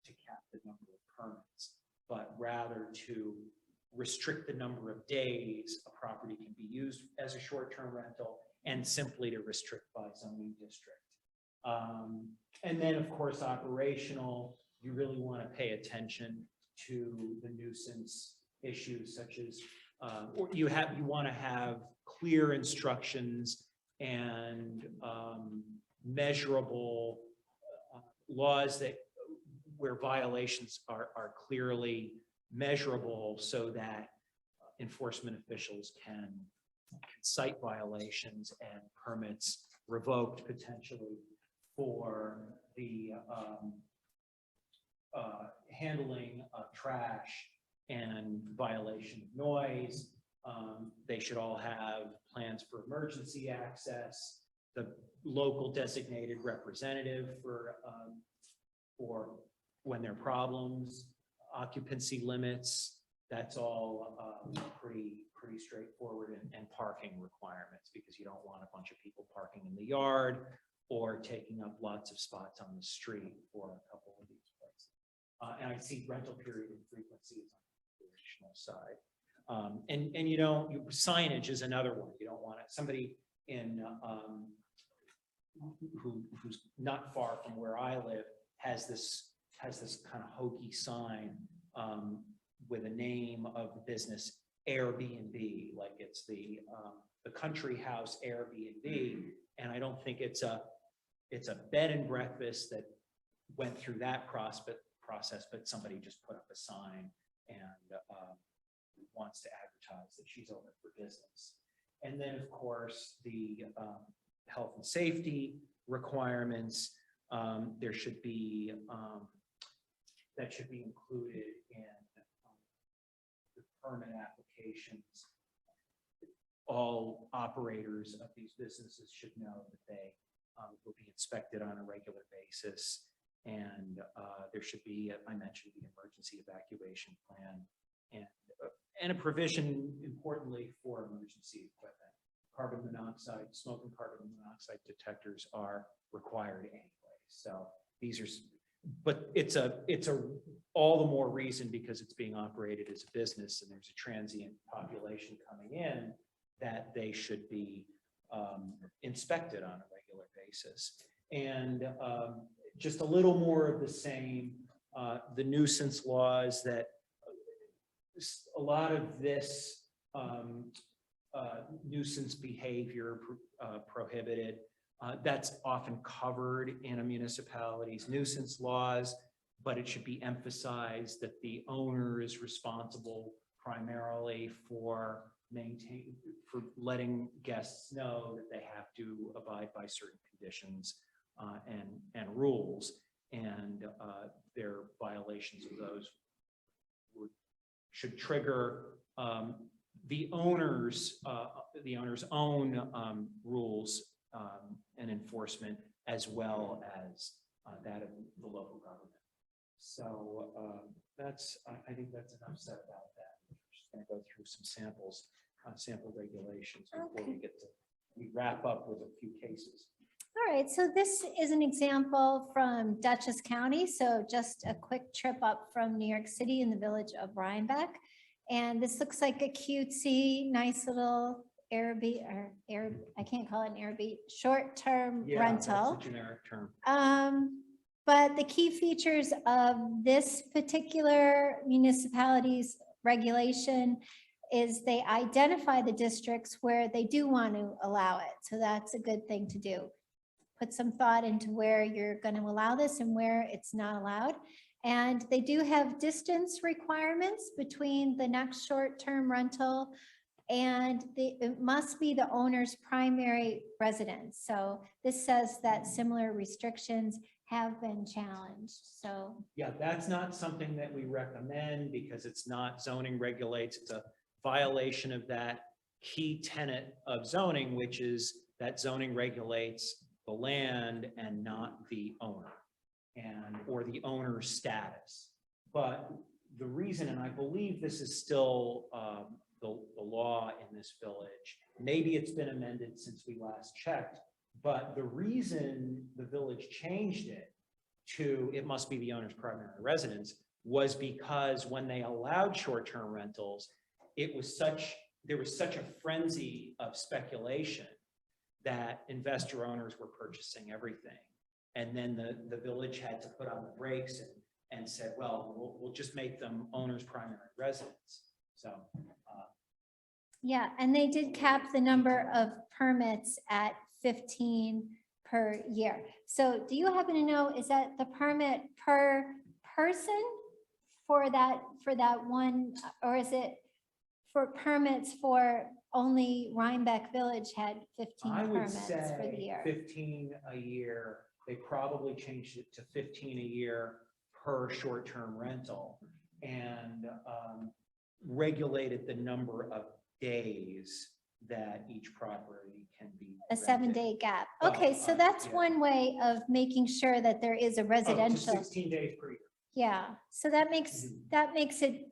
to cap the number of permits, but rather to restrict the number of days a property can be used as a short-term rental, and simply to restrict by zoning district. And then, of course, operational, you really want to pay attention to the nuisance issues, such as or you want to have clear instructions and measurable laws where violations are clearly measurable, so that enforcement officials can cite violations and permits revoked potentially for the handling of trash and violation of noise. They should all have plans for emergency access, the local designated representative for when there are problems, occupancy limits. That's all pretty straightforward, and parking requirements, because you don't want a bunch of people parking in the yard or taking up lots of spots on the street for a couple of these places. And I see rental period and frequency is on the operational side. And signage is another one. You don't want it. Somebody in who's not far from where I live has this kind of hokey sign with a name of the business Airbnb, like it's the country house Airbnb, and I don't think it's a bed and breakfast that went through that process, but somebody just put up a sign and wants to advertise that she's open for business. And then, of course, the health and safety requirements, there should be that should be included in the permit applications. All operators of these businesses should know that they will be inspected on a regular basis, and there should be, I mentioned, the emergency evacuation plan, and a provision, importantly, for emergency equipment. Carbon monoxide, smoke and carbon monoxide detectors are required anyway. So these are, but it's all the more reason, because it's being operated as a business and there's a transient population coming in, that they should be inspected on a regular basis. And just a little more of the same. The nuisance laws that a lot of this nuisance behavior prohibited. That's often covered in a municipality's nuisance laws, but it should be emphasized that the owner is responsible primarily for letting guests know that they have to abide by certain conditions and rules, and their violations of those should trigger the owner's own rules and enforcement, as well as that of the local government. So I think that's enough said about that. We're just going to go through some sample regulations before we wrap up with a few cases. All right, so this is an example from Dutchess County. So just a quick trip up from New York City in the village of Rhinebeck. And this looks like a cutesy, nice little I can't call it an Airbnb, short-term rental. That's a generic term. But the key features of this particular municipality's regulation is they identify the districts where they do want to allow it. So that's a good thing to do. Put some thought into where you're going to allow this and where it's not allowed. And they do have distance requirements between the next short-term rental, and it must be the owner's primary residence. So this says that similar restrictions have been challenged. So yeah, that's not something that we recommend because it's not zoning regulates. It's a violation of that key tenet of zoning, which is that zoning regulates the land and not the owner or the owner's status. But the reason, and I believe this is still the law in this village, maybe it's been amended since we last checked, but the reason the village changed it to it must be the owner's primary residence was because when they allowed short-term rentals, there was such a frenzy of speculation that investor owners were purchasing everything. And then the village had to put on the brakes and said, well, we'll just make them owner's primary residence. So. Yeah, and they did cap the number of permits at 15 per year. So do you happen to know, is that the permit per person for that one, or is it for permits for only Rhinebeck Village had 15 permits for the year? 15 a year. They probably changed it to 15 a year per short-term rental and regulated the number of days that each property can be a rented. 7-day gap. Okay, so that's one way of making sure that there is a residential. 16 days per year. Yeah, so that makes it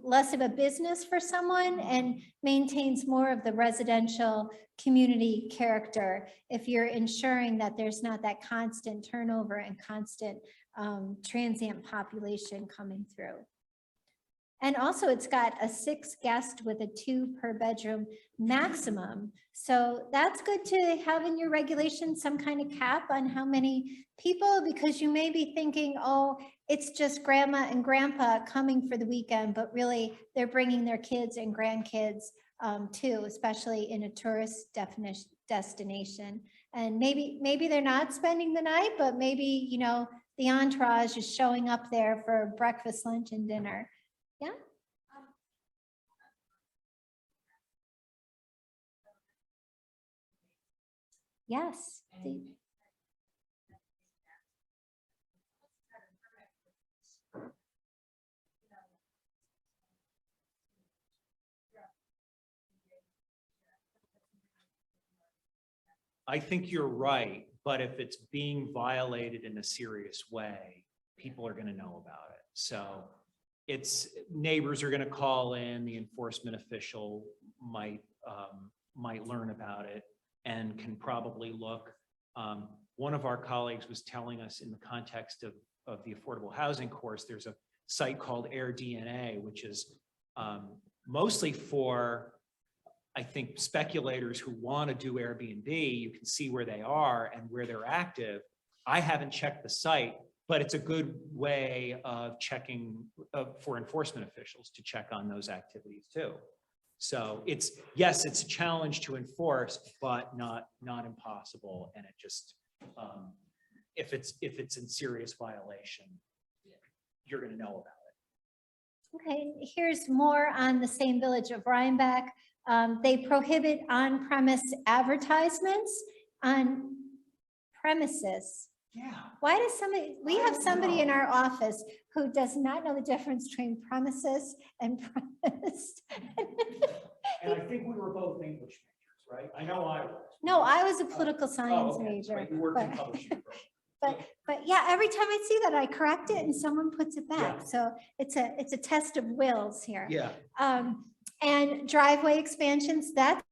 less of a business for someone and maintains more of the residential community character if you're ensuring that there's not that constant turnover and constant transient population coming through. And also it's got a 6 guest with a 2 per bedroom maximum. So that's good to have in your regulation, some kind of cap on how many people, because you may be thinking, oh, it's just grandma and grandpa coming for the weekend, but really they're bringing their kids and grandkids too, especially in a tourist destination. And maybe they're not spending the night, but maybe, you know, the entourage is showing up there for breakfast, lunch, and dinner. Yeah. Yes. I think you're right, but if it's being violated in a serious way, people are going to know about it. So neighbors are going to call in, the enforcement official might learn about it and can probably look. One of our colleagues was telling us in the context of the affordable housing course, there's a site called AirDNA, which is mostly for, I think, speculators who want to do Airbnb. You can see where they are and where they're active. I haven't checked the site, but it's a good way of checking for enforcement officials to check on those activities too. So it's, yes, it's a challenge to enforce, but not impossible. And it just, if it's in serious violation, you're going to know about it. Okay, here's more on the same Village of Rhinebeck. They prohibit on-premise advertisements on premises. Yeah. Why does somebody, we have somebody in our office who does not know the difference between premises and premise. And I think we were both English majors, right? I know I was. No, I was a political science okay. major. Right, you worked in but- publishing. But yeah, every time I see that, I correct it and someone puts it back. Yeah. So it's a test of wills here. Yeah. And driveway expansions, that's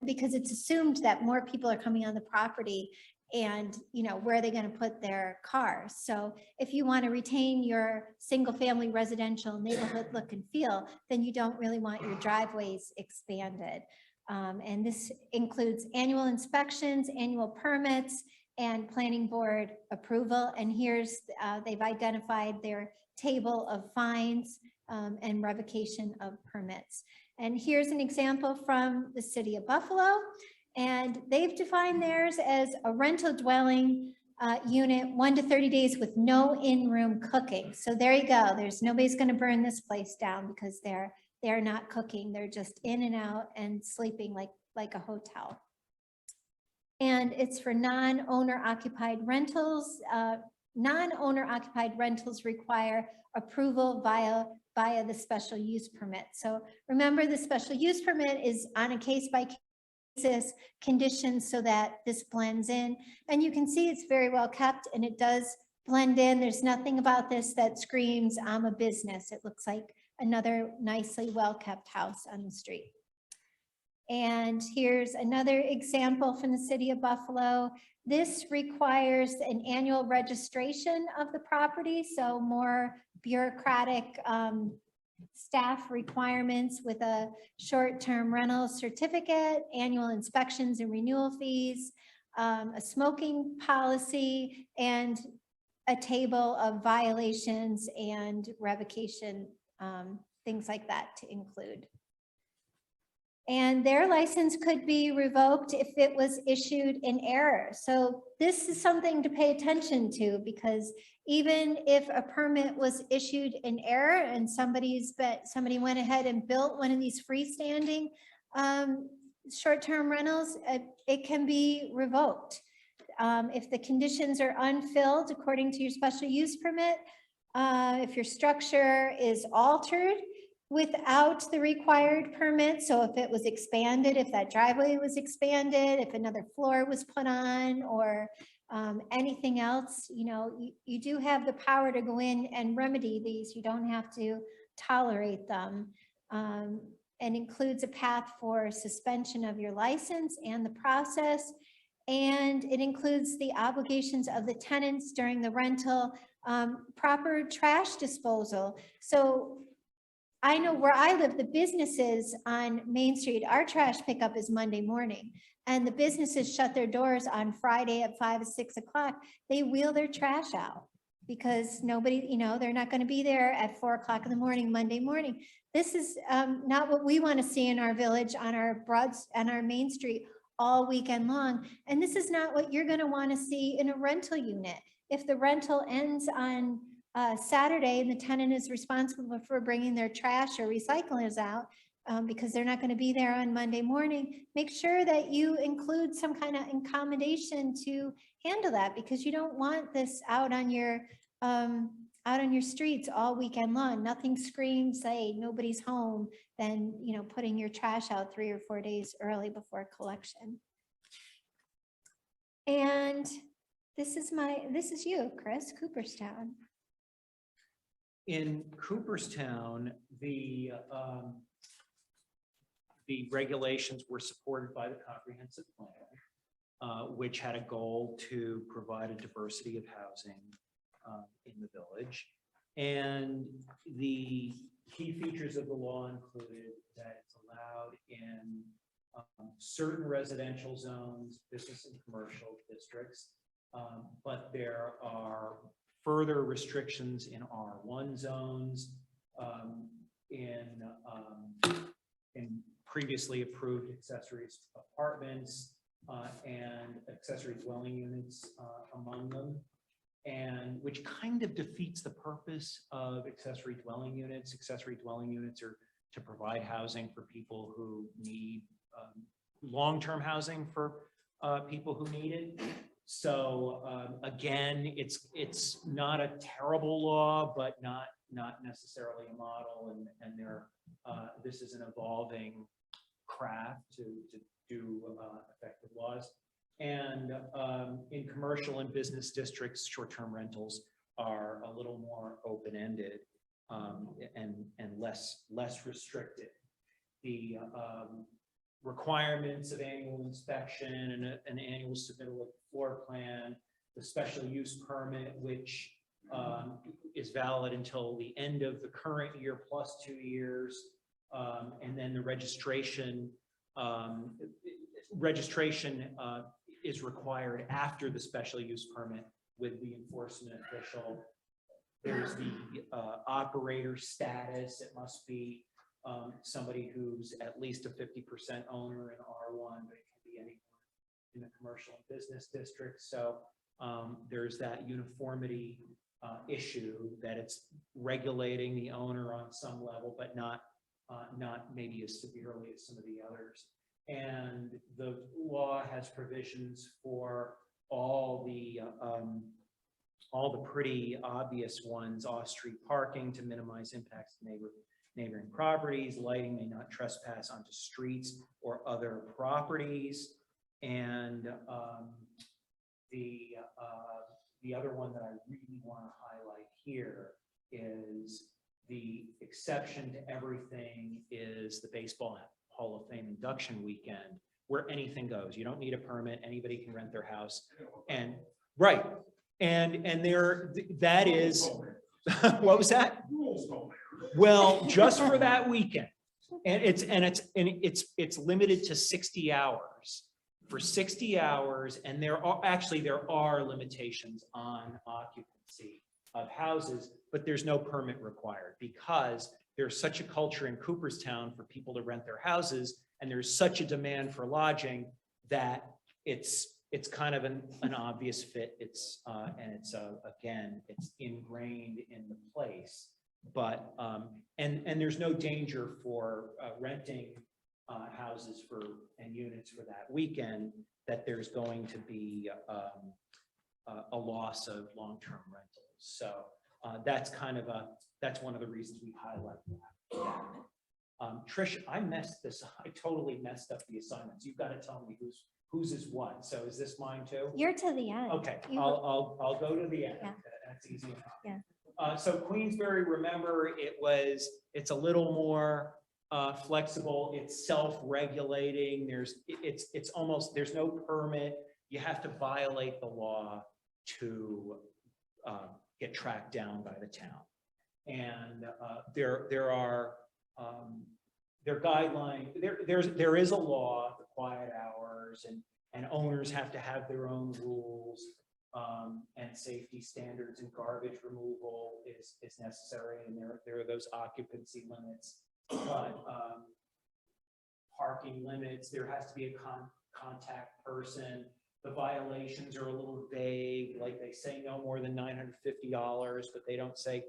because it's assumed that more people are coming on the property and, you know, where are they going to put their cars? So if you want to retain your single family residential neighborhood look and feel, then you don't really want your driveways expanded. And this includes annual inspections, annual permits, and planning board approval. And here's, they've identified their table of fines and revocation of permits. And here's an example from the city of Buffalo. And they've defined theirs as a rental dwelling unit, 1 to 30 days with no in-room cooking. So there you go. There's nobody's going to burn this place down because they're not cooking. They're just in and out and sleeping like a hotel. And it's for non-owner occupied rentals. Non-owner occupied rentals require approval via the special use permit. So remember, the special use permit is on a case-by-case basis conditions so that this blends in. And you can see it's very well kept and it does blend in. There's nothing about this that screams, I'm a business. It looks like another nicely well-kept house on the street. And here's another example from the city of Buffalo. This requires an annual registration of the property, so more bureaucratic staff requirements with a short-term rental certificate, annual inspections and renewal fees, a smoking policy, and a table of violations and revocation, things like that to include. And their license could be revoked if it was issued in error. So this is something to pay attention to, because even if a permit was issued in error and somebody went ahead and built one of these freestanding short-term rentals, it can be revoked. If the conditions are unfilled according to your special use permit, if your structure is altered without the required permit, so if it was expanded, if that driveway was expanded, if another floor was put on, or anything else, you know, you do have the power to go in and remedy these. You don't have to tolerate them. And includes a path for suspension of your license and the process. And it includes the obligations of the tenants during the rental, proper trash disposal. So I know where I live, the businesses on Main Street, our trash pickup is Monday morning, and the businesses shut their doors on Friday at 5 or 6 o'clock. They wheel their trash out because nobody, you know, they're not going to be there at 4 o'clock in the morning, Monday morning. This is not what we want to see in our village on our Main Street all weekend long. And this is not what you're going to want to see in a rental unit. If the rental ends on Saturday and the tenant is responsible for bringing their trash or recyclers out because they're not going to be there on Monday morning, make sure that you include some kind of accommodation to handle that, because you don't want this out on your streets all weekend long. Nothing screams, say nobody's home, than, you know, putting your trash out 3 or 4 days early before collection. And this is you, Chris, Cooperstown. In Cooperstown, the regulations were supported by the comprehensive plan, which had a goal to provide a diversity of housing in the village. And the key features of the law included that it's allowed in certain residential zones, business and commercial districts, but there are further restrictions in R1 zones, in previously approved accessories apartments, and accessory dwelling units among them, and which kind of defeats the purpose of accessory dwelling units. Accessory dwelling units are to provide housing for people who need long-term housing for people who need it. So again, it's not a terrible law, but not necessarily a model, and this is an evolving craft to do effective laws. And in commercial and business districts, short-term rentals are a little more open-ended and less restricted. The requirements of annual inspection and an annual submittal of floor plan, the special use permit, which is valid until the end of the current year plus 2 years, and then the registration is required after the special use permit with the enforcement official. There's the operator status. It must be somebody who's at least a 50% owner in R1, but it can be anyone in the commercial and business district. So there's that uniformity issue, that it's regulating the owner on some level, but not maybe as severely as some of the others. And the law has provisions for all the pretty obvious ones: off-street parking to minimize impacts to neighboring properties, lighting may not trespass onto streets or other properties, and the other one that I really want to highlight here is the exception to everything is the Baseball Hall of Fame induction weekend, where anything goes. You don't need a permit. Anybody can rent their house. And right. And there, that is, what was that? Well, just for that weekend. And it's limited to 60 hours. For 60 hours, and there are limitations on occupancy of houses, but there's no permit required because there's such a culture in Cooperstown for people to rent their houses, and there's such a demand for lodging that it's kind of an obvious fit. Again, it's ingrained in the place, but and there's no danger for renting houses and units for that weekend, that there's going to be a loss of long-term rentals. So that's one of the reasons we highlight that. Trish, I totally messed up the assignments. You've got to tell me whose is what. So is this mine too? You're to the end. Okay, I'll go to the end. Yeah. That's easy enough. Yeah. So Queensbury, remember, it's a little more flexible. It's self-regulating. There's no permit. You have to violate the law to get tracked down by the town. And there are guidelines. There is a law, the quiet hours, and owners have to have their own rules, and safety standards, and garbage removal is necessary. And there are those occupancy limits, but parking limits, there has to be a contact person. The violations are a little vague, like they say no more than $950, but they don't say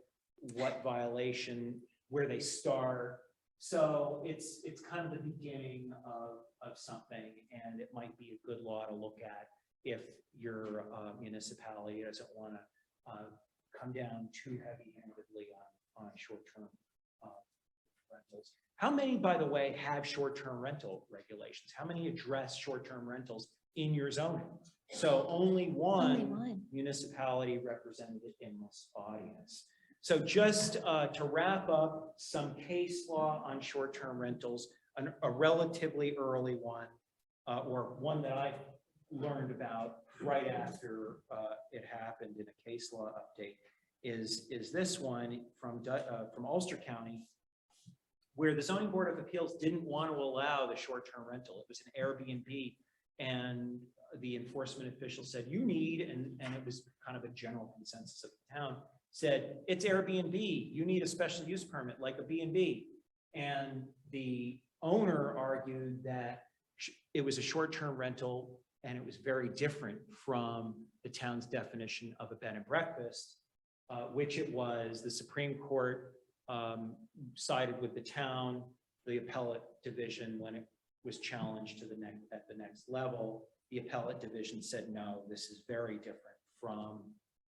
what violation, where they start. So it's kind of the beginning of something, and it might be a good law to look at if your municipality doesn't want to come down too heavy-handedly on short-term rentals. How many, by the way, have short-term rental regulations? How many address short-term rentals in your zoning? So only one municipality represented in this audience. So just to wrap up, some case law on short-term rentals, a relatively early one, or one that I learned about right after it happened in a case law update, is this one from Ulster County, where the Zoning Board of Appeals didn't want to allow the short-term rental. It was an Airbnb And the enforcement official said, you need, and it was kind of a general consensus of the town, said, it's Airbnb, you need a special use permit like a B&B. And the owner argued that it was a short-term rental and it was very different from the town's definition of a bed and breakfast, which it was. The Supreme Court sided with the town, the appellate division, when it was challenged to at the next level. The appellate division said, no, this is very different from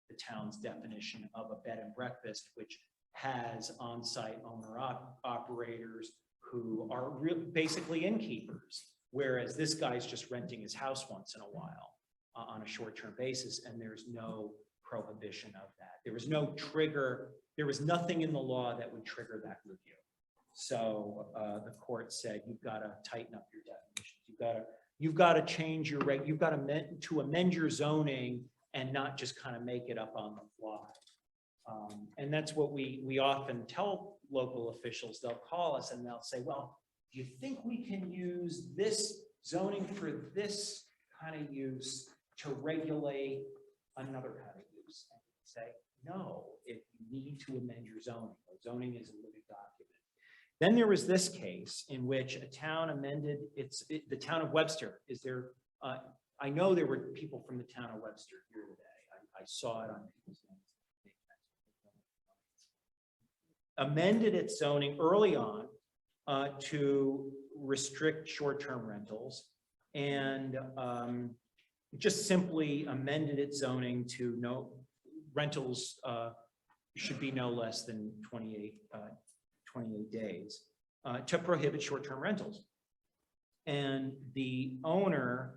the town's definition of a bed and breakfast, which has on-site owner-operators who are basically innkeepers, whereas this guy's just renting his house once in a while on a short-term basis, and there's no prohibition of that. There was no trigger. There was nothing in the law that would trigger that review. So the court said, you've got to tighten up your definitions. You've got to change your you've got to amend your zoning and not just kind of make it up on the fly. And that's what we often tell local officials. They'll call us and they'll say, well, do you think we can use this zoning for this kind of use to regulate another kind of use? And we say, no, if you need to amend your zoning. Zoning is a living document. Then there was this case in which a town amended the town of Webster. I know there were people from the town of Webster here today. I saw it on people's names. Amended its zoning early on to restrict short-term rentals, and just simply amended its zoning to no rentals should be no less than 28 days to prohibit short-term rentals. And the owner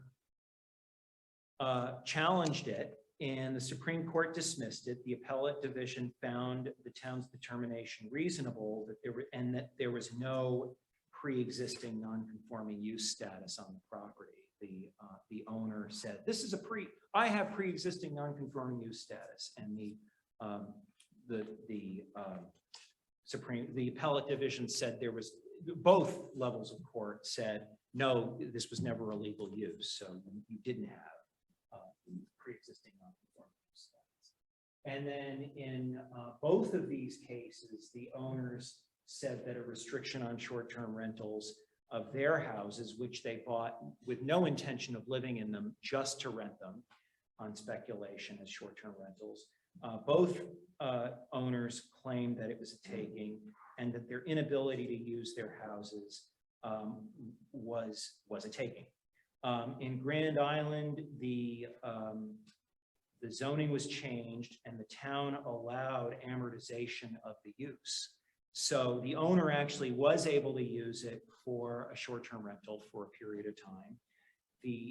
challenged it, and the Supreme Court dismissed it. The appellate division found the town's determination reasonable, that there was no pre-existing non-conforming use status on the property. The owner said, I have pre-existing non-conforming use status, and the appellate division said both levels of court said, no, this was never a legal use, so you didn't have pre-existing non-conforming use status. And then in both of these cases, the owners said that a restriction on short-term rentals of their houses, which they bought with no intention of living in them, just to rent them on speculation as short-term rentals. Both owners claimed that it was a taking, and that their inability to use their houses was a taking. In Grand Island, the zoning was changed, and the town allowed amortization of the use. So the owner actually was able to use it for a short-term rental for a period of time.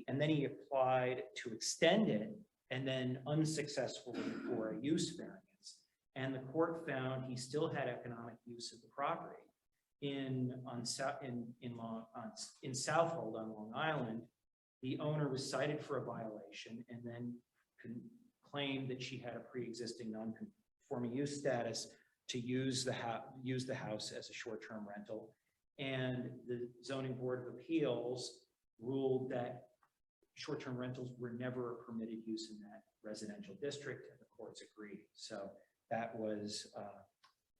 And then he applied to extend it, and then unsuccessfully for a use variance. And the court found he still had economic use of the property. In Southold on Long Island, the owner was cited for a violation and then claimed that she had a pre-existing non-conforming use status to use the house as a short-term rental. And the Zoning Board of Appeals ruled that short-term rentals were never a permitted use in that residential district, and the courts agreed. So that was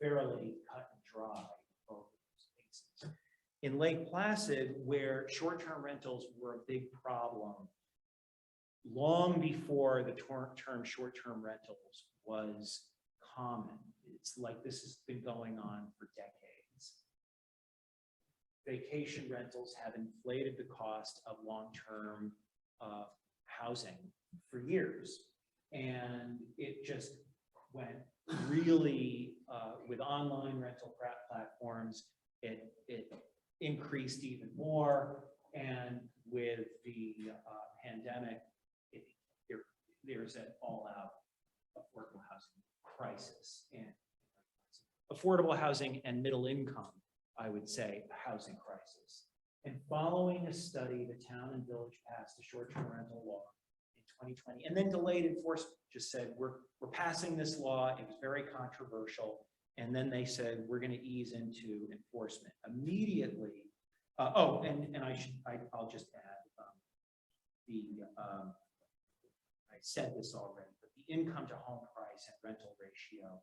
fairly cut and dry in both of those cases. In Lake Placid, where short-term rentals were a big problem, long before the term short-term rentals was common. It's like this has been going on for decades. Vacation rentals have inflated the cost of long-term housing for years. And it just went really, with online rental platforms, it increased even more. And with the pandemic, there's an all-out affordable housing crisis, and affordable housing and middle income, I would say, housing crisis. And following a study, the town and village passed a short-term rental law in 2020, and then delayed enforcement. Just said, we're passing this law. It was very controversial. And then they said, we're going to ease into enforcement immediately. I'll just add, I said this already, but the income to home price and rental ratio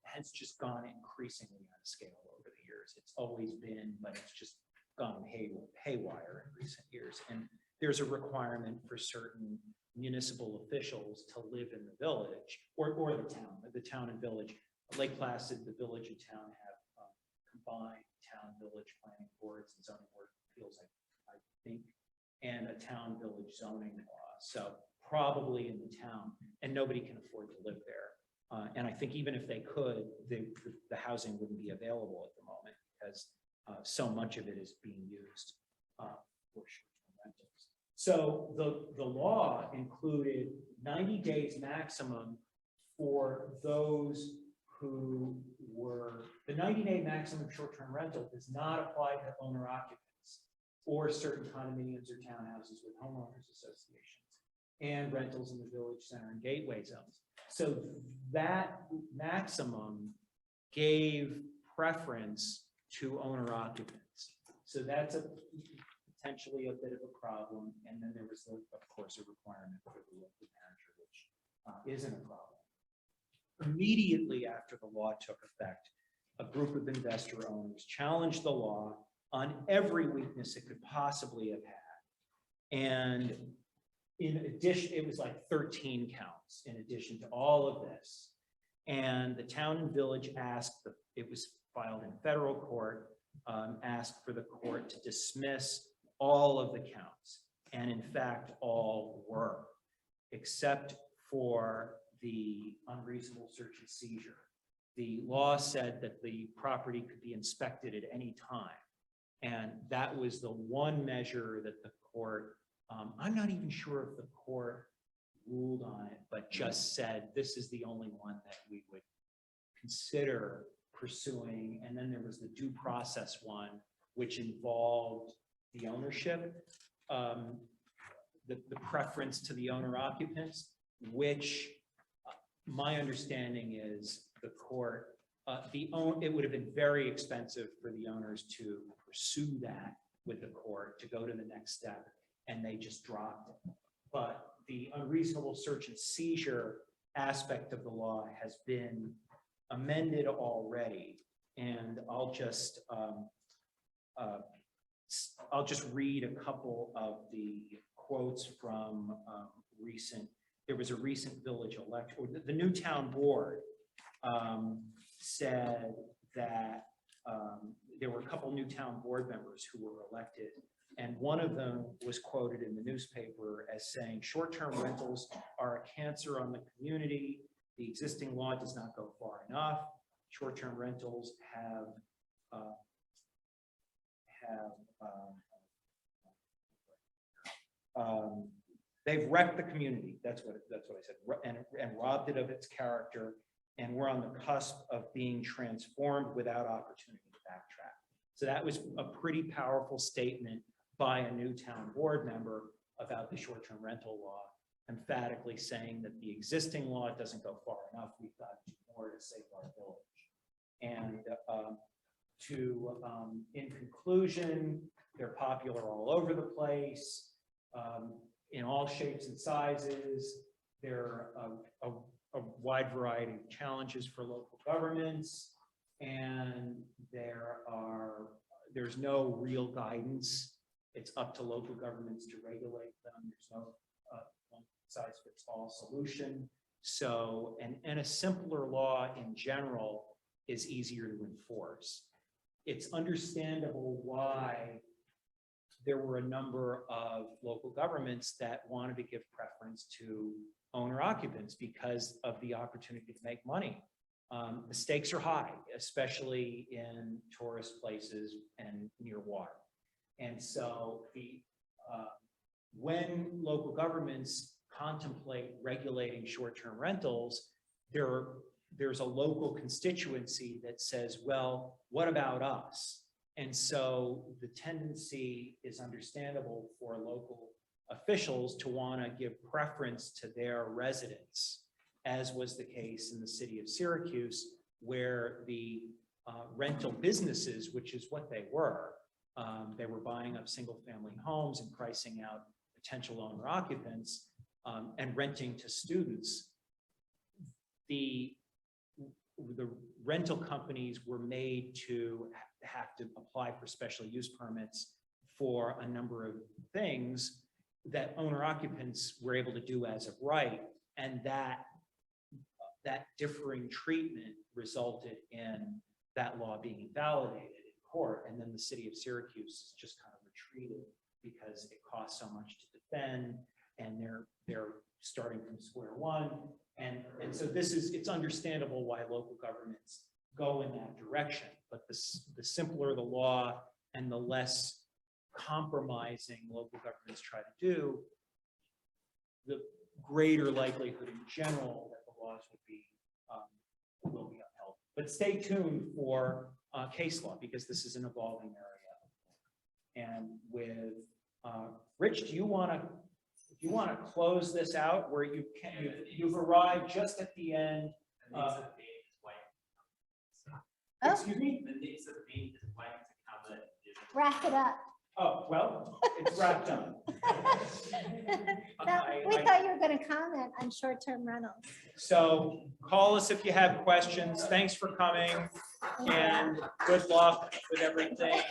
has just gone increasingly out of scale over the years. It's always been, but it's just gone haywire in recent years. And there's a requirement for certain municipal officials to live in the village or the town and village. Lake Placid, the village and town have combined town village planning boards and zoning board of appeals, I think, and a town village zoning law. So probably in the town, and nobody can afford to live there. And I think even if they could, the housing wouldn't be available at the moment because so much of it is being used for short-term rentals. So the law included 90 days maximum for those who were, the 90-day maximum short-term rental does not apply to owner occupants or certain condominiums or townhouses with homeowners associations and rentals in the village center and gateway zones. So that maximum gave preference to owner occupants. So that's potentially a bit of a problem. And then there was, of course, a requirement for the local manager, which isn't a problem. Immediately after the law took effect, a group of investor owners challenged the law on every weakness it could possibly have had. And in addition, it was like 13 counts in addition to all of this. And the town and village asked, it was filed in federal court, asked for the court to dismiss all of the counts. And in fact, all were, except for the unreasonable search and seizure. The law said that the property could be inspected at any time. And that was the one measure that the court, I'm not even sure if the court ruled on it, but just said, this is the only one that we would consider pursuing. And then there was the due process one, which involved the ownership, the preference to the owner occupants, which my understanding is the court, it would have been very expensive for the owners to pursue that with the court to go to the next step, and they just dropped it. But the unreasonable search and seizure aspect of the law has been amended already, and I'll just read a couple of the quotes from there was a recent village election, or the new town board said that there were a couple new town board members who were elected, and one of them was quoted in the newspaper as saying, short-term rentals are a cancer on the community. The existing law does not go far enough. Short-term rentals they've wrecked the community. That's what I said, and robbed it of its character. And we're on the cusp of being transformed without opportunity to backtrack. So that was a pretty powerful statement by a new town board member about the short-term rental law, emphatically saying that the existing law doesn't go far enough. We've got to do more to save our village. And in conclusion, they're popular all over the place, in all shapes and sizes. They're a wide variety of challenges for local governments, and there's no real guidance. It's up to local governments to regulate them. There's no one-size-fits-all solution. So, and a simpler law in general is easier to enforce. It's understandable why there were a number of local governments that wanted to give preference to owner occupants because of the opportunity to make money. The stakes are high, especially in tourist places and near water. And so when local governments contemplate regulating short-term rentals, there's a local constituency that says, well, what about us? And so the tendency is understandable for local officials to want to give preference to their residents, as was the case in the city of Syracuse, where the rental businesses, which is what they were buying up single-family homes and pricing out potential owner occupants and renting to students, the rental companies were made to have to apply for special use permits for a number of things that owner occupants were able to do as of right. And that differing treatment resulted in that law being invalidated in court. And then the city of Syracuse just kind of retreated because it costs so much to defend, and they're starting from square one. And so it's understandable why local governments go in that direction, but the simpler the law and the less compromising local governments try to do, the greater likelihood in general that the laws will be upheld. But stay tuned for case law, because this is an evolving area. And with Rich, do you want to close this out where you've arrived just at the end? Excuse me? Wrap it up. Oh, well, it's wrapped up. Now, we thought you were going to comment on short-term rentals. So call us if you have questions. Thanks for coming, and good luck with everything.